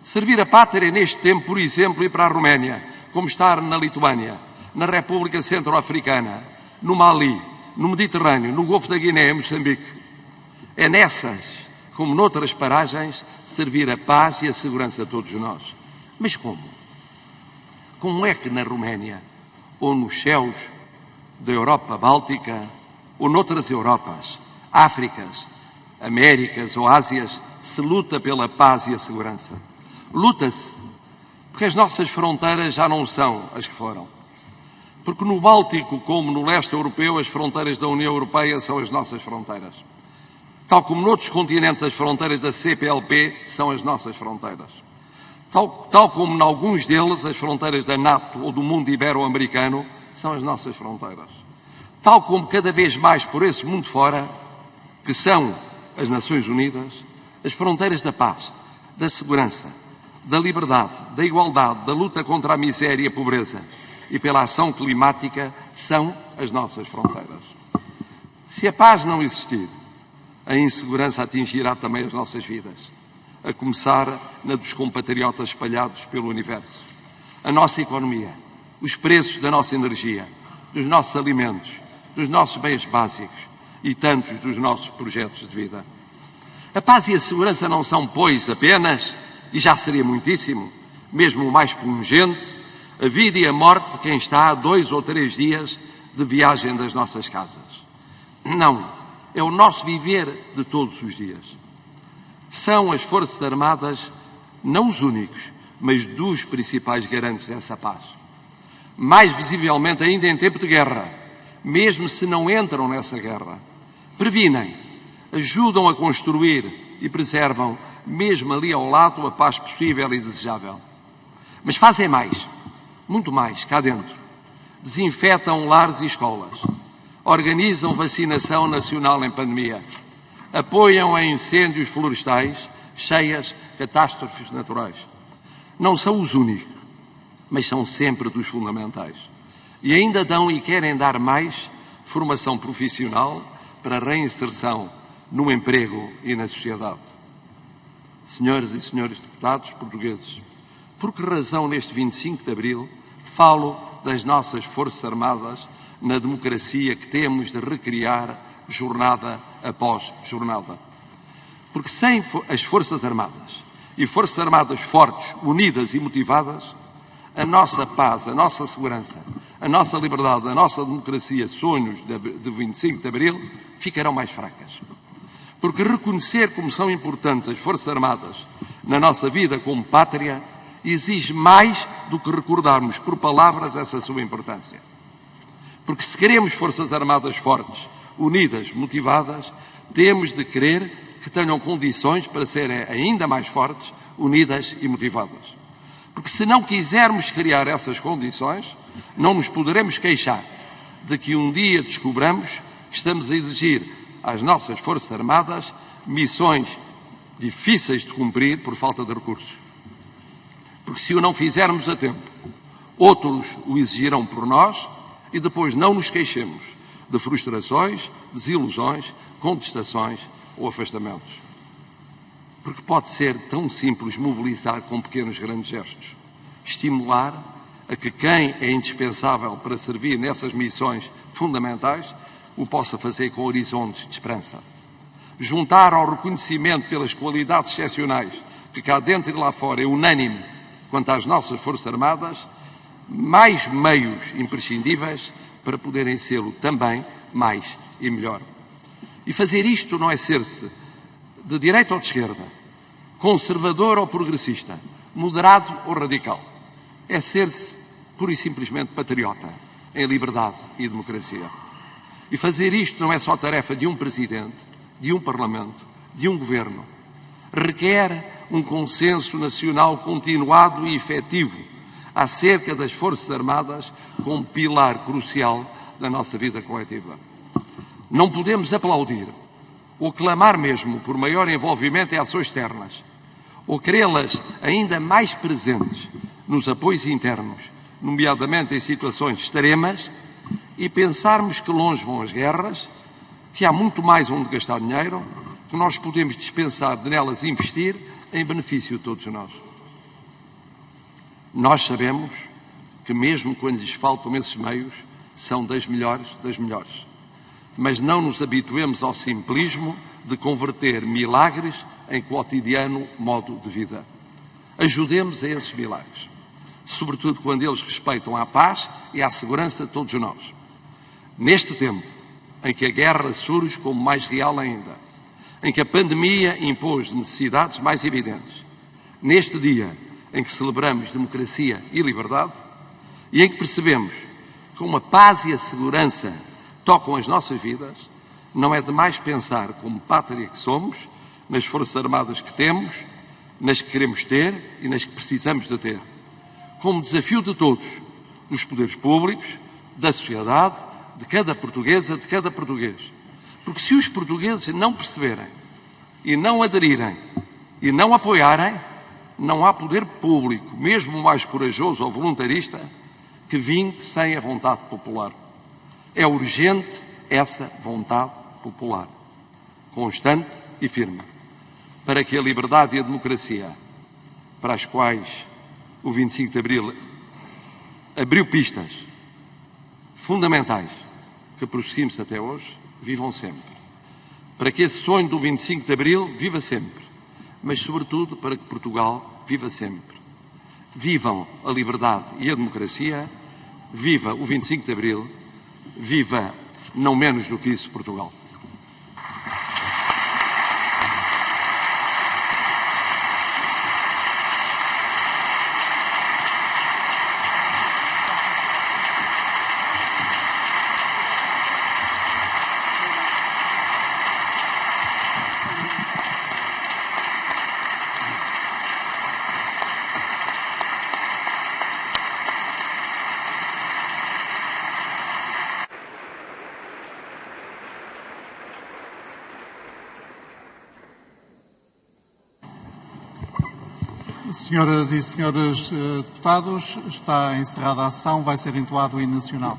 Servir a pátria neste tempo, por exemplo, ir para a Roménia, como estar na Lituânia, na República Centro-Africana, no Mali, no Mediterrâneo, no Golfo da Guiné, em Moçambique. É nessas, como noutras paragens, servir a paz e a segurança a todos nós. Mas como? Como é que na Roménia, ou nos céus da Europa Báltica, ou noutras Europas, Áfricas, Américas ou Ásias, se luta pela paz e a segurança? Luta-se porque as nossas fronteiras já não são as que foram. Porque no Báltico, como no leste europeu, as fronteiras da União Europeia são as nossas fronteiras. Tal como noutros continentes, as fronteiras da CPLP são as nossas fronteiras. Tal como em alguns deles, as fronteiras da NATO ou do mundo ibero-americano são as nossas fronteiras. Tal como cada vez mais por esse mundo fora, que são as Nações Unidas, as fronteiras da paz, da segurança, da liberdade, da igualdade, da luta contra a miséria e a pobreza e pela ação climática são as nossas fronteiras. Se a paz não existir, a insegurança atingirá também as nossas vidas, a começar na dos compatriotas espalhados pelo universo. A nossa economia, os preços da nossa energia, dos nossos alimentos, dos nossos bens básicos e tantos dos nossos projetos de vida. A paz e a segurança não são, pois, apenas, e já seria muitíssimo, mesmo o mais pungente, a vida e a morte de quem está a 2 ou 3 dias de viagem das nossas casas. Não, é o nosso viver de todos os dias. São as Forças Armadas não os únicos, mas dos principais garantes dessa paz. Mais visivelmente ainda em tempo de guerra, mesmo se não entram nessa guerra. Previnem, ajudam a construir e preservam, mesmo ali ao lado, a paz possível e desejável. Mas fazem mais, muito mais, cá dentro. desinfetam lares e escolas, organizam vacinação nacional em pandemia, apoiam em incêndios florestais, cheias, catástrofes naturais. Não são os únicos, mas são sempre dos fundamentais. E ainda dão e querem dar mais formação profissional para reinserção no emprego e na sociedade. Senhoras e senhores deputados portugueses, por que razão neste 25 de Abril falo das nossas Forças Armadas na democracia que temos de recriar jornada após jornada? Porque sem as Forças Armadas e Forças Armadas fortes, unidas e motivadas, a nossa paz, a nossa segurança, a nossa liberdade, a nossa democracia, sonhos de 25 de Abril, ficarão mais fracas. Porque reconhecer como são importantes as Forças Armadas na nossa vida como pátria exige mais do que recordarmos por palavras essa sua importância. Porque se queremos Forças Armadas fortes, unidas, motivadas, temos de querer que tenham condições para serem ainda mais fortes, unidas e motivadas. Porque se não quisermos criar essas condições, não nos poderemos queixar de que um dia descobramos que estamos a exigir às nossas Forças Armadas missões difíceis de cumprir por falta de recursos. Porque se o não fizermos a tempo, outros o exigirão por nós e depois não nos queixemos de frustrações, desilusões, contestações ou afastamentos. Porque pode ser tão simples mobilizar com pequenos grandes gestos. Estimular a que quem é indispensável para servir nessas missões fundamentais o possa fazer com horizontes de esperança. Juntar ao reconhecimento pelas qualidades excepcionais que cá dentro e lá fora é unânime quanto às nossas Forças Armadas, mais meios imprescindíveis para poderem sê-lo também mais e melhor. E fazer isto não é ser-se de direita ou de esquerda, conservador ou progressista, moderado ou radical. É ser-se pura e simplesmente patriota, em liberdade e democracia. E fazer isto não é só tarefa de um presidente, de um parlamento, de um governo. Requer um consenso nacional continuado e efetivo acerca das Forças Armadas como pilar crucial da nossa vida coletiva. Não podemos aplaudir ou clamar mesmo por maior envolvimento em ações externas, ou querê-las ainda mais presentes nos apoios internos, nomeadamente em situações extremas, e pensarmos que longe vão as guerras, que há muito mais onde gastar dinheiro, que nós podemos dispensar de nelas investir em benefício de todos nós. Nós sabemos que mesmo quando lhes faltam esses meios, são das melhores das melhores. Mas não nos habituemos ao simplismo de converter milagres em cotidiano modo de vida. Ajudemos a esses milagres, sobretudo quando eles respeitam à paz e à segurança de todos nós. Neste tempo em que a guerra surge como mais real ainda, em que a pandemia impôs necessidades mais evidentes, neste dia em que celebramos democracia e liberdade e em que percebemos que como a paz e a segurança tocam as nossas vidas, não é demais pensar como pátria que somos, nas Forças Armadas que temos, nas que queremos ter e nas que precisamos de ter. Como desafio de todos, dos poderes públicos, da sociedade, de cada portuguesa, de cada português. Porque se os portugueses não perceberem e não aderirem e não apoiarem, não há poder público, mesmo o mais corajoso ou voluntarista, que vingue sem a vontade popular. É urgente essa vontade popular, constante e firme, para que a liberdade e a democracia, para as quais o 25 de Abril abriu pistas fundamentais que prosseguimos até hoje, vivam sempre. Para que esse sonho do 25 de Abril viva sempre, mas sobretudo para que Portugal viva sempre. Vivam a liberdade e a democracia, viva o 25 de Abril, viva, não menos do que isso, Portugal. Senhoras e senhores deputados, está encerrada a sessão, vai ser entoado o hino nacional.